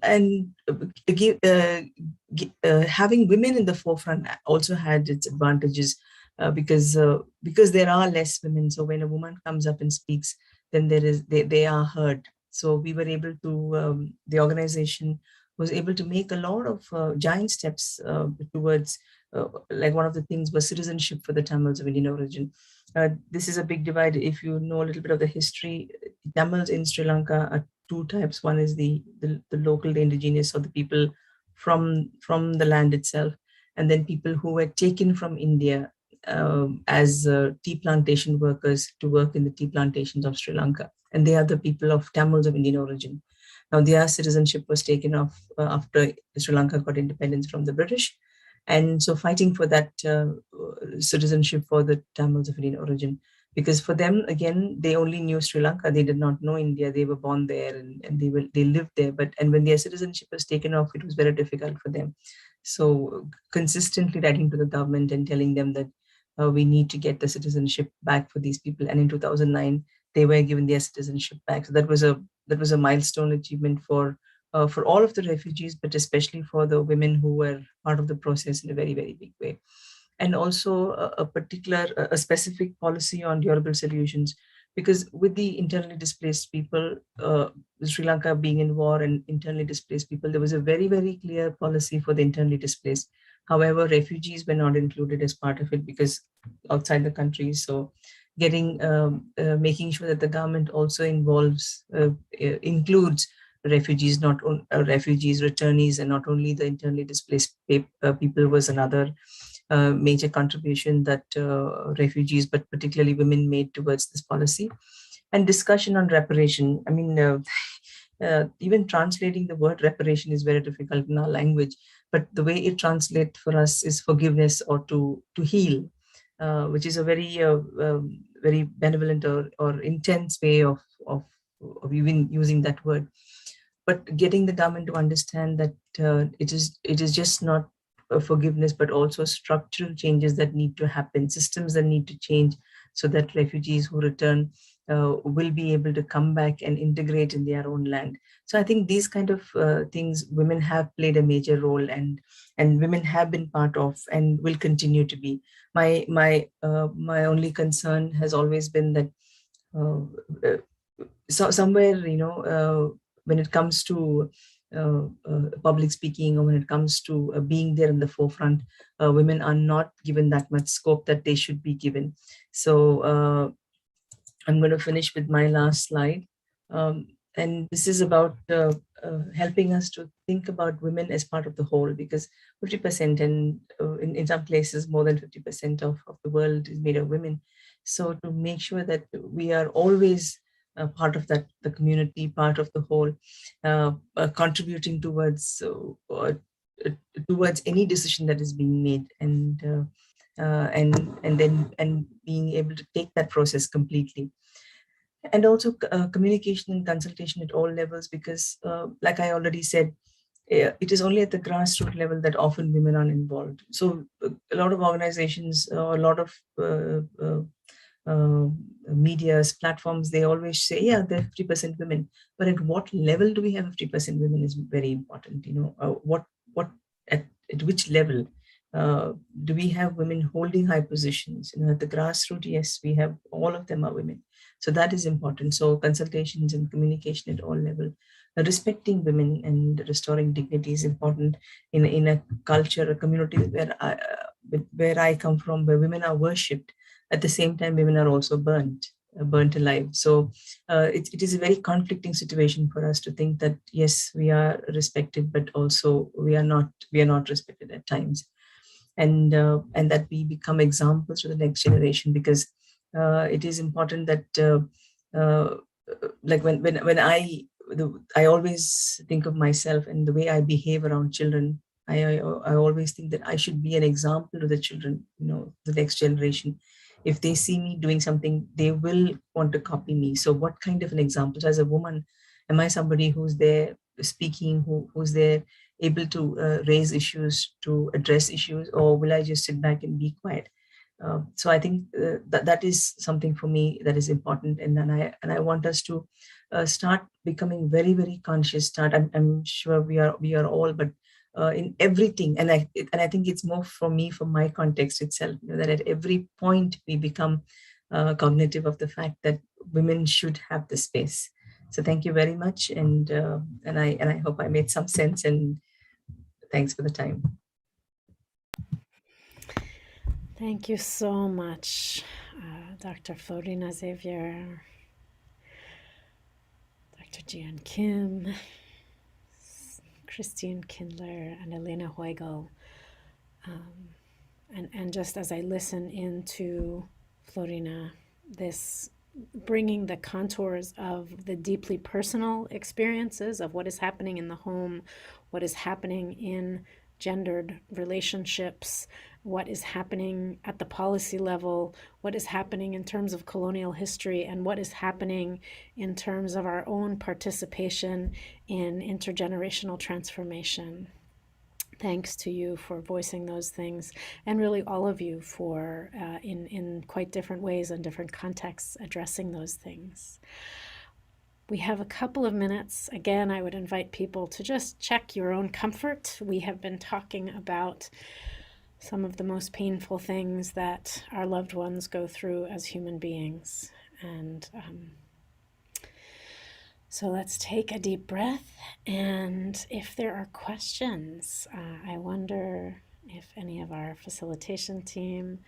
F: having women in the forefront also had its advantages, because there are less women. So when a woman comes up and speaks, then they are heard. So we were able to, the organization was able to make a lot of giant steps towards, like one of the things was citizenship for the Tamils of Indian origin. This is a big divide. If you know a little bit of the history, Tamils in Sri Lanka are two types. One is the local, the indigenous, or the people from the land itself, and then people who were taken from India as tea plantation workers to work in the tea plantations of Sri Lanka. And they are the people of Tamils of Indian origin. Now their citizenship was taken off after Sri Lanka got independence from the British. And so fighting for that citizenship for the Tamils of Indian origin, because for them, again, they only knew Sri Lanka. They did not know India. They were born there and they lived there. And when their citizenship was taken off, it was very difficult for them. So consistently writing to the government and telling them that we need to get the citizenship back for these people. And in 2009, they were given their citizenship back. So that was a milestone achievement for all of the refugees, but especially for the women who were part of the process in a very, very big way. And also a specific policy on durable solutions, because with the internally displaced people, Sri Lanka being in war and internally displaced people, there was a very, very clear policy for the internally displaced. However, refugees were not included as part of it because outside the country. So making sure that the government also includes refugees, refugees, returnees, and not only the internally displaced people was another major contribution that refugees, but particularly women, made towards this policy. And discussion on reparation. I mean, even translating the word reparation is very difficult in our language, but the way it translates for us is forgiveness or to heal, which is a very benevolent or intense way of even using that word. But getting the government to understand that it is just not forgiveness, but also structural changes that need to happen, systems that need to change, so that refugees who return will be able to come back and integrate in their own land. So I think these kind of things, women have played a major role, and women have been part of and will continue to be. My only concern has always been that somewhere, when it comes to public speaking, or when it comes to being there in the forefront, women are not given that much scope that they should be given. So I'm going to finish with my last slide. And this is about helping us to think about women as part of the whole, because 50% and in some places more than 50% of the world is made of women. So to make sure that we are always part of that, the community, part of the whole, contributing towards any decision that is being made, and being able to take that process completely. And also communication and consultation at all levels, because like I already said, it is only at the grassroots level that often women are involved. So a lot of organizations, a lot of media's platforms, they always say, yeah, they're 50% women, but at what level do we have 50% women is very important. At which level do we have women holding high positions? At the grassroots, yes, we have, all of them are women. So that is important. So consultations and communication at all levels. Respecting women and restoring dignity is important in a culture, a community where I come from, where women are worshipped. At the same time, women are also burnt alive. So it is a very conflicting situation for us to think that, yes, we are respected, but also we are not respected at times. And that we become examples to the next generation, because it is important that like when I always think of myself and the way I behave around children, I always think that I should be an example to the children, the next generation. If they see me doing something, they will want to copy me. So what kind of an example? So as a woman, am I somebody who's there speaking, who's there able to raise issues, to address issues, or will I just sit back and be quiet? So I think that is something for me that is important, and I want us to start becoming very, very conscious. I'm sure we are all, but in everything, and I think it's more for me, from my context itself, that at every point we become cognitive of the fact that women should have the space. So thank you very much, and I hope I made some sense, and thanks for the time.
C: Thank you so much, Dr. Florina Xavier, Dr. Jian Kim, Christine Kindler, and Elena Huegel. And just as I listen into Florina, this bringing the contours of the deeply personal experiences of what is happening in the home, what is happening in gendered relationships, what is happening at the policy level, what is happening in terms of colonial history, and what is happening in terms of our own participation in intergenerational transformation. Thanks to you for voicing those things, and really all of you for, in quite different ways and different contexts, addressing those things. We have a couple of minutes. Again, I would invite people to just check your own comfort. We have been talking about some of the most painful things that our loved ones go through as human beings. And so let's take a deep breath. And if there are questions, I wonder if any of our facilitation team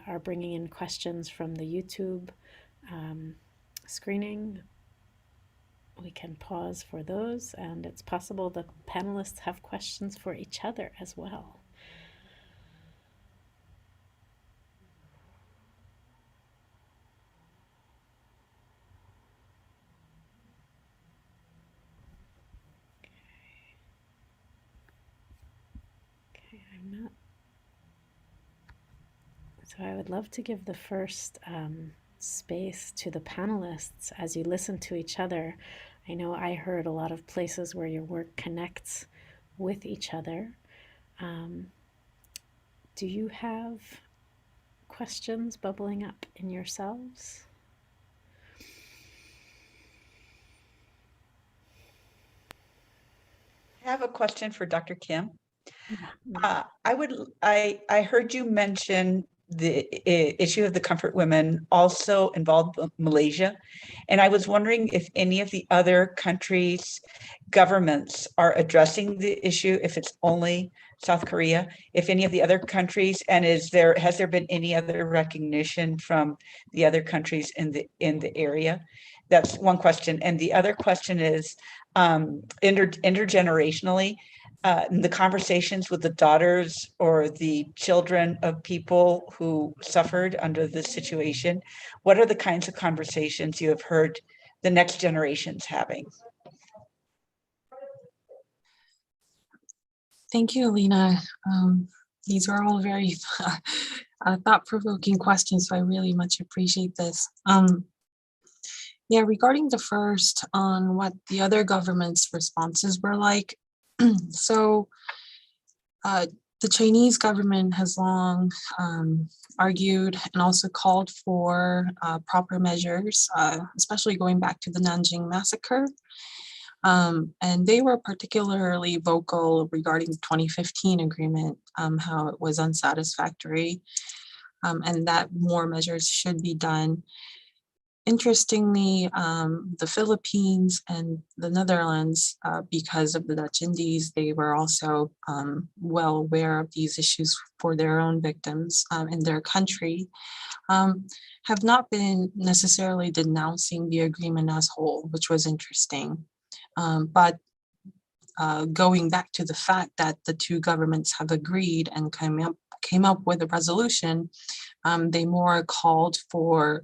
C: are bringing in questions from the YouTube screening. We can pause for those, and it's possible the panelists have questions for each other as well. Okay, I'm not. So I would love to give the first space to the panelists as you listen to each other. I know I heard a lot of places where your work connects with each other. Do you have questions bubbling up in yourselves?
A: I have a question for Dr. Kim.
C: Yeah.
A: I heard you mention the issue of the comfort women also involved Malaysia, and I was wondering if any of the other countries' governments are addressing the issue, if it's only South Korea, if any of the other countries, and has there been any other recognition from the other countries in the area? That's one question. And the other question is intergenerationally, the conversations with the daughters or the children of people who suffered under this situation, what are the kinds of conversations you have heard the next generations having?
D: Thank you, Elena. These are all very thought-provoking questions, so I really much appreciate this. Yeah, regarding the first on what the other government's responses were like, so the Chinese government has long argued and also called for proper measures, especially going back to the Nanjing massacre. And they were particularly vocal regarding the 2015 agreement, how it was unsatisfactory, and that more measures should be done. Interestingly, the Philippines and the Netherlands, because of the Dutch Indies, they were also well aware of these issues for their own victims in their country, have not been necessarily denouncing the agreement as whole, which was interesting. But going back to the fact that the two governments have agreed and came up with a resolution, they more called for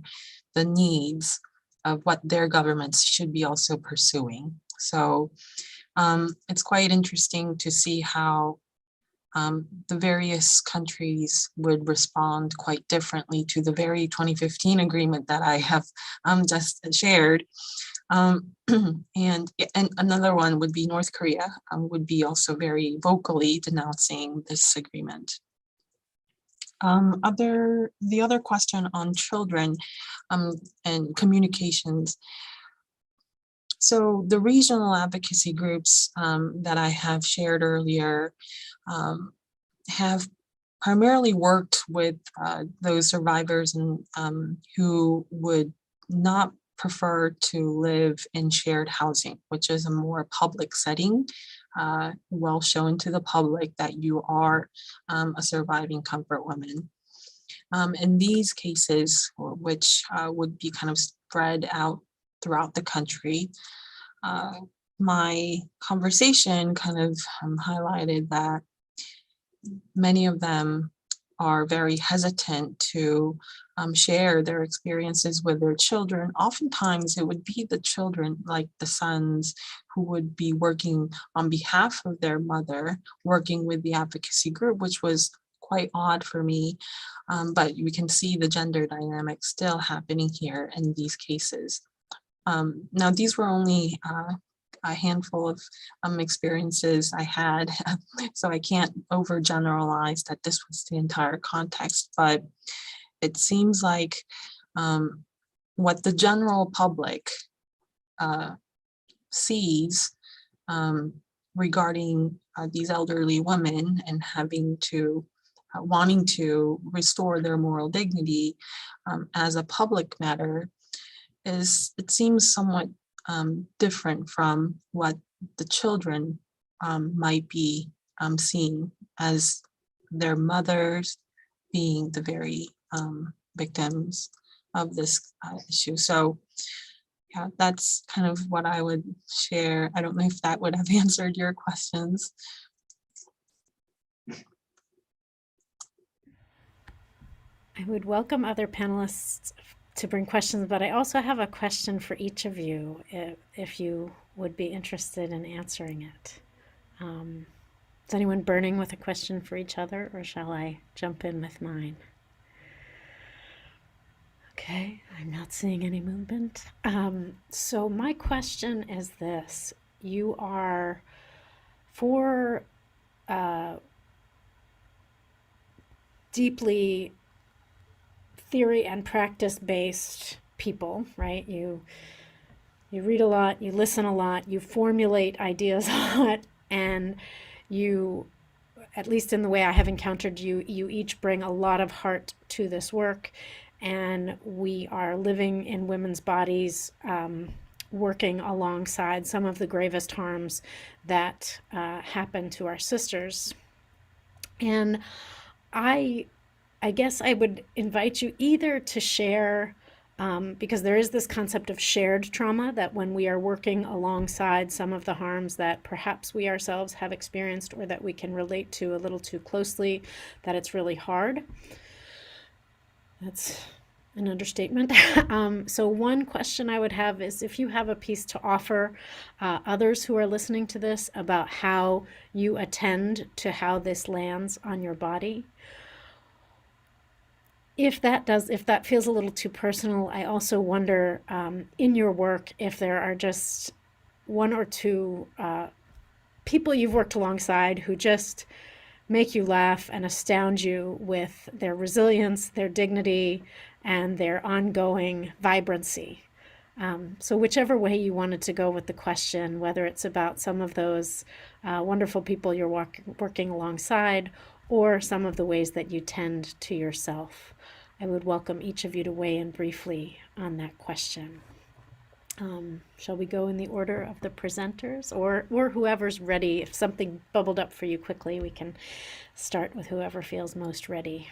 D: the needs of what their governments should be also pursuing. So it's quite interesting to see how the various countries would respond quite differently to the very 2015 agreement that I have just shared. And another one would be North Korea, would be also very vocally denouncing this agreement. The other question on children and communications. So the regional advocacy groups that I have shared earlier have primarily worked with those survivors and who would not prefer to live in shared housing, which is a more public setting, well shown to the public that you are a surviving comfort woman. In these cases, which would be kind of spread out throughout the country, my conversation kind of highlighted that many of them are very hesitant to share their experiences with their children. Oftentimes it would be the children, like the sons, who would be working on behalf of their mother, working with the advocacy group, which was quite odd for me. But we can see the gender dynamic still happening here in these cases. Now, these were only a handful of experiences I had, so I can't overgeneralize that this was the entire context, but it seems like what the general public sees regarding these elderly women and having to, wanting to restore their moral dignity as a public matter is, it seems somewhat different from what the children might be seeing as their mothers being the very victims of this issue. So yeah, that's kind of what I would share. I don't know if that would have answered your questions.
C: I would welcome other panelists to bring questions, but I also have a question for each of you if you would be interested in answering it. Is anyone burning with a question for each other, or shall I jump in with mine? Okay, I'm not seeing any movement. So my question is this. You are for deeply theory and practice-based people, right? You read a lot, you listen a lot, you formulate ideas a lot, and you, at least in the way I have encountered you, you each bring a lot of heart to this work. And we are living in women's bodies, working alongside some of the gravest harms that happen to our sisters. And I guess I would invite you either to share, because there is this concept of shared trauma, that when we are working alongside some of the harms that perhaps we ourselves have experienced or that we can relate to a little too closely, that it's really hard. That's an understatement. So one question I would have is if you have a piece to offer others who are listening to this about how you attend to how this lands on your body. If that feels a little too personal, I also wonder in your work if there are just one or two people you've worked alongside who just make you laugh and astound you with their resilience, their dignity, and their ongoing vibrancy. So whichever way you wanted to go with the question, whether it's about some of those wonderful people you're working alongside, or some of the ways that you tend to yourself, I would welcome each of you to weigh in briefly on that question. Shall we go in the order of the presenters, or whoever's ready? If something bubbled up for you quickly, we can start with whoever feels most ready.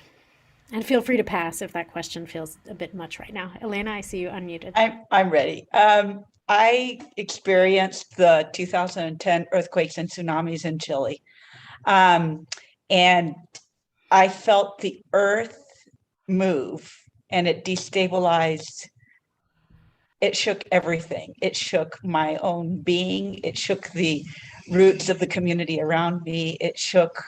C: And feel free to pass if that question feels a bit much right now. Elena, I see you unmuted.
A: I'm ready. I experienced the 2010 earthquakes and tsunamis in Chile. And I felt the earth move, and it destabilized. It shook everything. It shook my own being. It shook the roots of the community around me. It shook,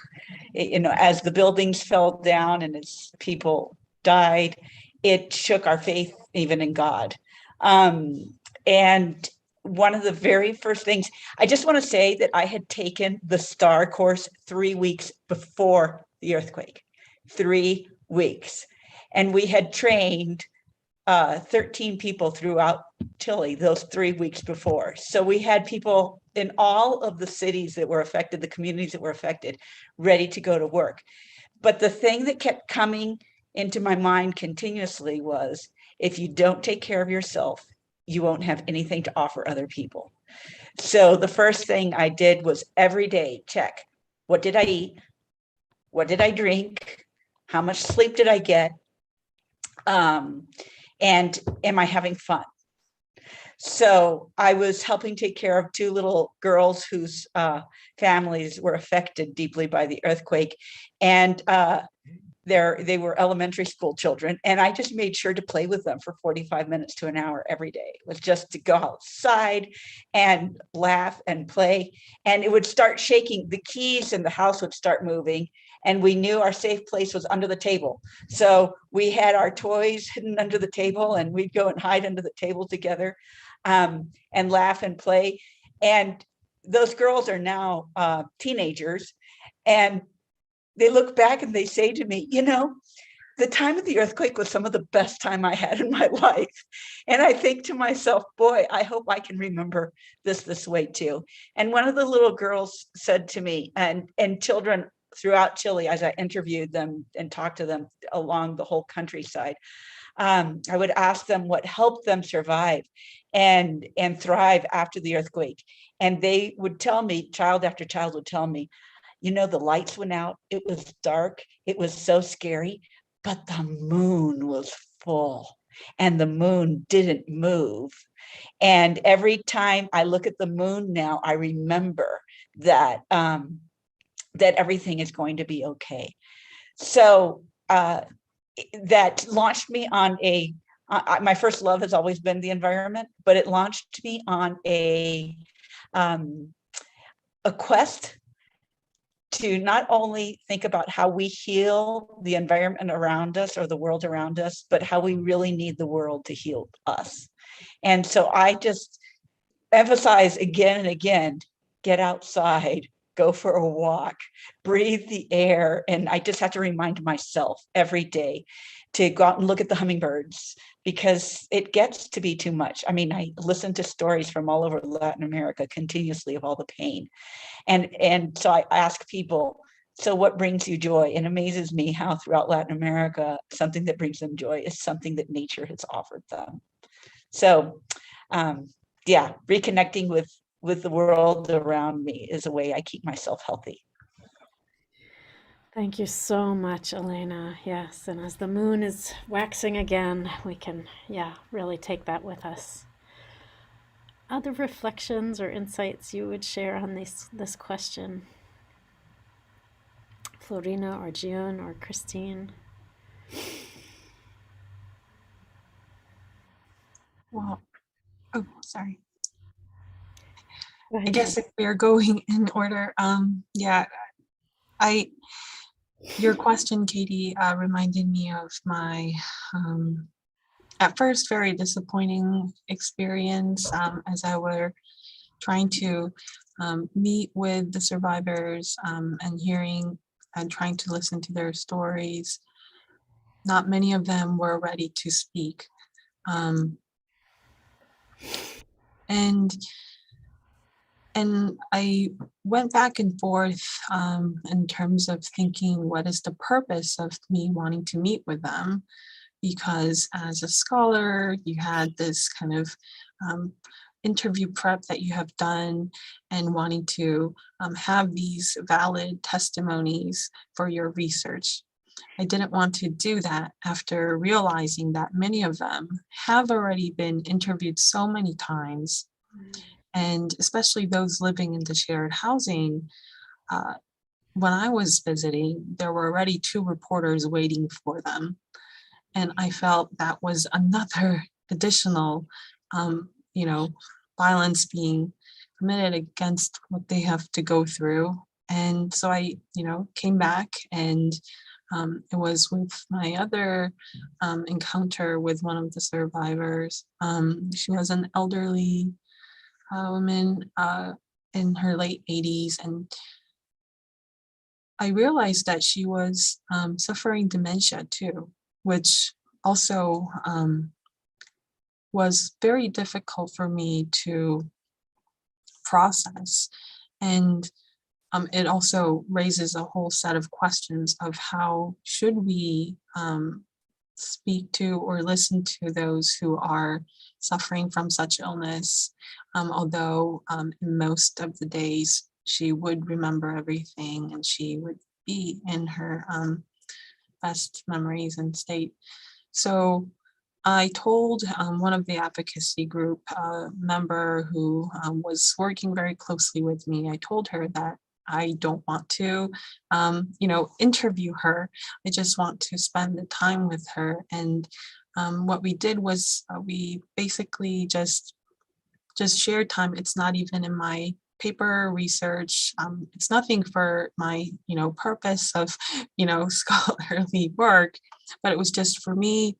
A: as the buildings fell down and as people died, it shook our faith even in God. And one of the very first things, I just want to say that I had taken the STAR course 3 weeks before the earthquake, 3 weeks. And we had trained 13 people throughout Chile those 3 weeks before. So we had people in all of the cities that were affected, the communities that were affected, ready to go to work. But the thing that kept coming into my mind continuously was, if you don't take care of yourself, you won't have anything to offer other people. So the first thing I did was every day check, what did I eat? What did I drink? How much sleep did I get? And am I having fun? So I was helping take care of 2 little girls whose families were affected deeply by the earthquake. And they were elementary school children, and I just made sure to play with them for 45 minutes to an hour every day. It was just to go outside and laugh and play, and it would start shaking. The keys in the house would start moving, and we knew our safe place was under the table. So we had our toys hidden under the table, and we'd go and hide under the table together, and laugh and play. And those girls are now teenagers, and they look back and they say to me, you know, the time of the earthquake was some of the best time I had in my life. And I think to myself, boy, I hope I can remember this way too. And one of the little girls said to me, and children throughout Chile, as I interviewed them and talked to them along the whole countryside, I would ask them what helped them survive and thrive after the earthquake. And they would tell me, child after child would tell me, you know, the lights went out, it was dark, it was so scary, but the moon was full and the moon didn't move. And every time I look at the moon now, I remember that, that everything is going to be okay. So that launched me on my first love has always been the environment, but it launched me on a quest to not only think about how we heal the environment around us or the world around us, but how we really need the world to heal us. And so I just emphasize again and again, get outside, go for a walk, breathe the air. And I just have to remind myself every day to go out and look at the hummingbirds, because it gets to be too much. I mean, I listen to stories from all over Latin America continuously of all the pain. And so I ask people, so what brings you joy? And it amazes me how throughout Latin America, something that brings them joy is something that nature has offered them. So yeah, reconnecting with the world around me is a way I keep myself healthy.
C: Thank you so much, Elena. Yes, and as the moon is waxing again, we can, really take that with us. Other reflections or insights you would share on this question? Florina or June or Christine?
D: Well, oh, sorry. I guess if we're going in order, your question, Katie, reminded me of my, at first, very disappointing experience as I were trying to meet with the survivors and hearing and trying to listen to their stories. Not many of them were ready to speak. And I went back and forth in terms of thinking, what is the purpose of me wanting to meet with them? Because as a scholar, you had this kind of interview prep that you have done and wanting to have these valid testimonies for your research. I didn't want to do that after realizing that many of them have already been interviewed so many times. And especially those living in the shared housing, when I was visiting, there were already 2 reporters waiting for them. And I felt that was another additional, violence being committed against what they have to go through. And so I, came back, and it was with my other encounter with one of the survivors. She was an elderly woman in her late 80s, and I realized that she was suffering dementia too, which also was very difficult for me to process. And it also raises a whole set of questions of how should we speak to or listen to those who are suffering from such illness, although in most of the days she would remember everything and she would be in her best memories and state. So I told one of the advocacy group member who was working very closely with me, I told her that I don't want to, interview her. I just want to spend the time with her. And what we did was we basically just shared time. It's not even in my paper research. It's nothing for my, purpose of, scholarly work, but it was just for me,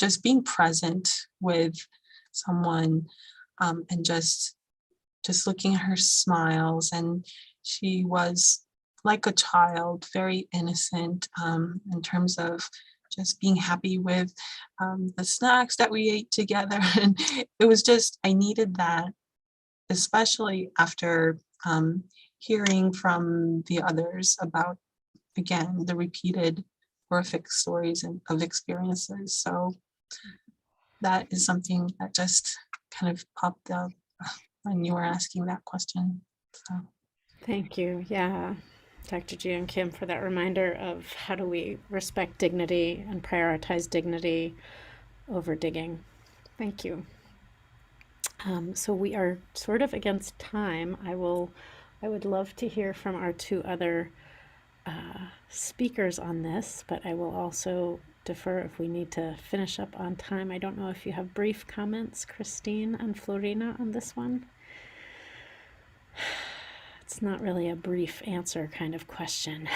D: just being present with someone and just looking at her smiles. And she was like a child, very innocent in terms of just being happy with the snacks that we ate together. And it was just, I needed that, especially after hearing from the others about, again, the repeated horrific stories of experiences. So that is something that just kind of popped up when you were asking that question. So.
C: Thank you. Yeah. Dr. Ji and Kim, for that reminder of how do we respect dignity and prioritize dignity over digging. Thank you. So we are sort of against time. I would love to hear from our two other speakers on this, but I will also defer if we need to finish up on time. I don't know if you have brief comments, Christine and Florina, on this one. It's not really a brief answer kind of question.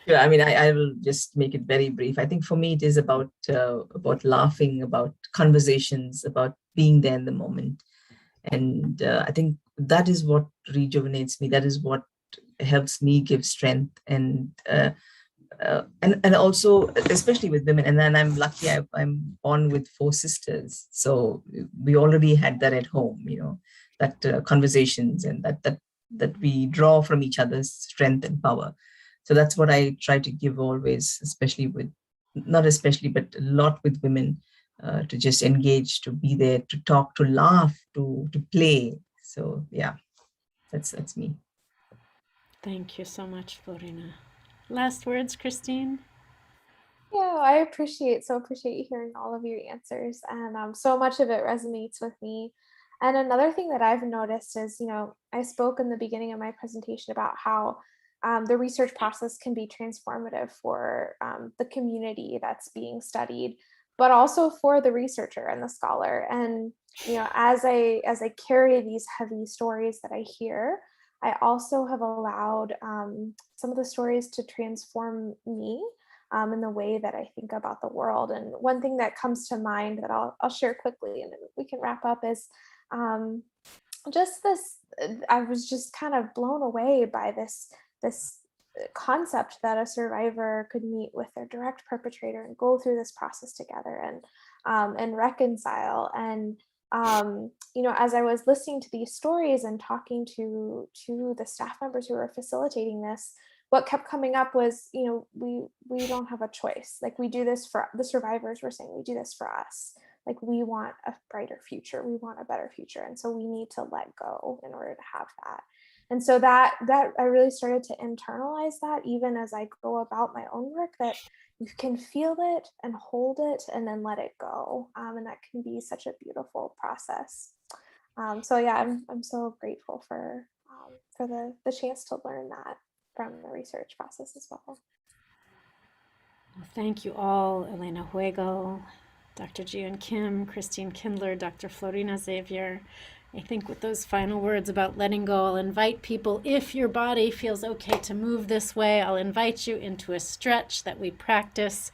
F: Yeah, I mean, I will just make it very brief. I think for me, it is about laughing, about conversations, about being there in the moment. And I think that is what rejuvenates me. That is what helps me give strength. And also, especially with women. And then I'm lucky, I'm born with 4 sisters. So we already had that at home, that conversations and that we draw from each other's strength and power. So that's what I try to give always, especially with, not especially, but a lot with women, to just engage, to be there, to talk, to laugh, to play. So yeah, that's me.
C: Thank you so much, Florina. Last words, Christine?
E: Yeah, I appreciate you hearing all of your answers, and so much of it resonates with me. And another thing that I've noticed is, I spoke in the beginning of my presentation about how the research process can be transformative for the community that's being studied, but also for the researcher and the scholar. And as I carry these heavy stories that I hear, I also have allowed some of the stories to transform me in the way that I think about the world. And one thing that comes to mind that I'll share quickly, and then we can wrap up, is just this. I was just kind of blown away by this concept that a survivor could meet with their direct perpetrator and go through this process together and reconcile. And as I was listening to these stories and talking to the staff members who were facilitating this, what kept coming up was, we don't have a choice. Like, we do this for the survivors. Were saying we do this for us. Like, we want a brighter future. We want a better future. And so we need to let go in order to have that. And so that I really started to internalize that, even as I go about my own work, that you can feel it and hold it and then let it go. And that can be such a beautiful process. So yeah, I'm so grateful for the chance to learn that from the research process as well.
C: Well, thank you all, Elena Huegel, Dr. Ji and Kim, Christine Kindler, Dr. Florina Xavier. I think with those final words about letting go, I'll invite people, if your body feels okay to move this way, I'll invite you into a stretch that we practice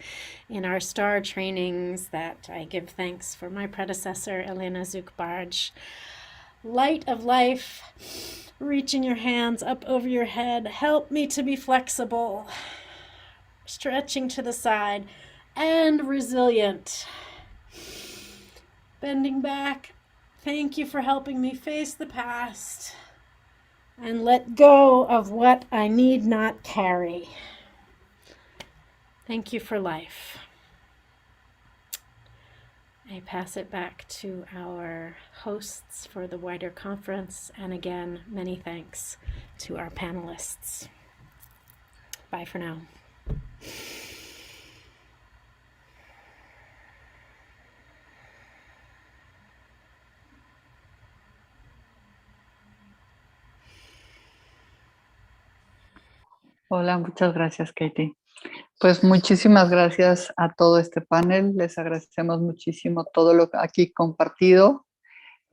C: in our STAR trainings that I give thanks for my predecessor, Elena Huegel. Light of life, reaching your hands up over your head, help me to be flexible, stretching to the side, and resilient. Bending back. Thank you for helping me face the past and let go of what I need not carry. Thank you for life. I pass it back to our hosts for the wider conference, and again, many thanks to our panelists. Bye for now.
B: Hola, muchas gracias, Katie. Pues muchísimas gracias a todo este panel. Les agradecemos muchísimo todo lo aquí compartido.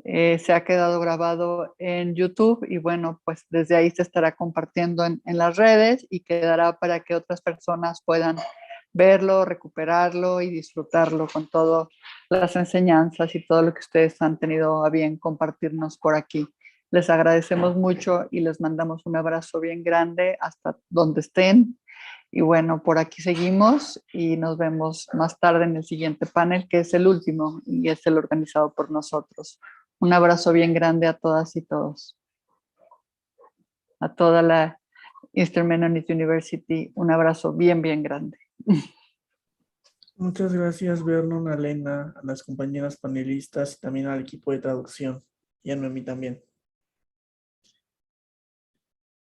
B: Se ha quedado grabado en YouTube y bueno, pues desde ahí se estará compartiendo en las redes y quedará para que otras personas puedan verlo, recuperarlo y disfrutarlo con todas las enseñanzas y todo lo que ustedes han tenido a bien compartirnos por aquí. Les agradecemos mucho y les mandamos un abrazo bien grande hasta donde estén. Y bueno, por aquí seguimos y nos vemos más tarde en el siguiente panel, que es el último y es el organizado por nosotros. Un abrazo bien grande a todas y todos. A toda la Eastern Mennonite University, un abrazo bien, bien grande.
G: Muchas gracias, Vernon, a Elena, a las compañeras panelistas y también al equipo de traducción. Y a Noemí también.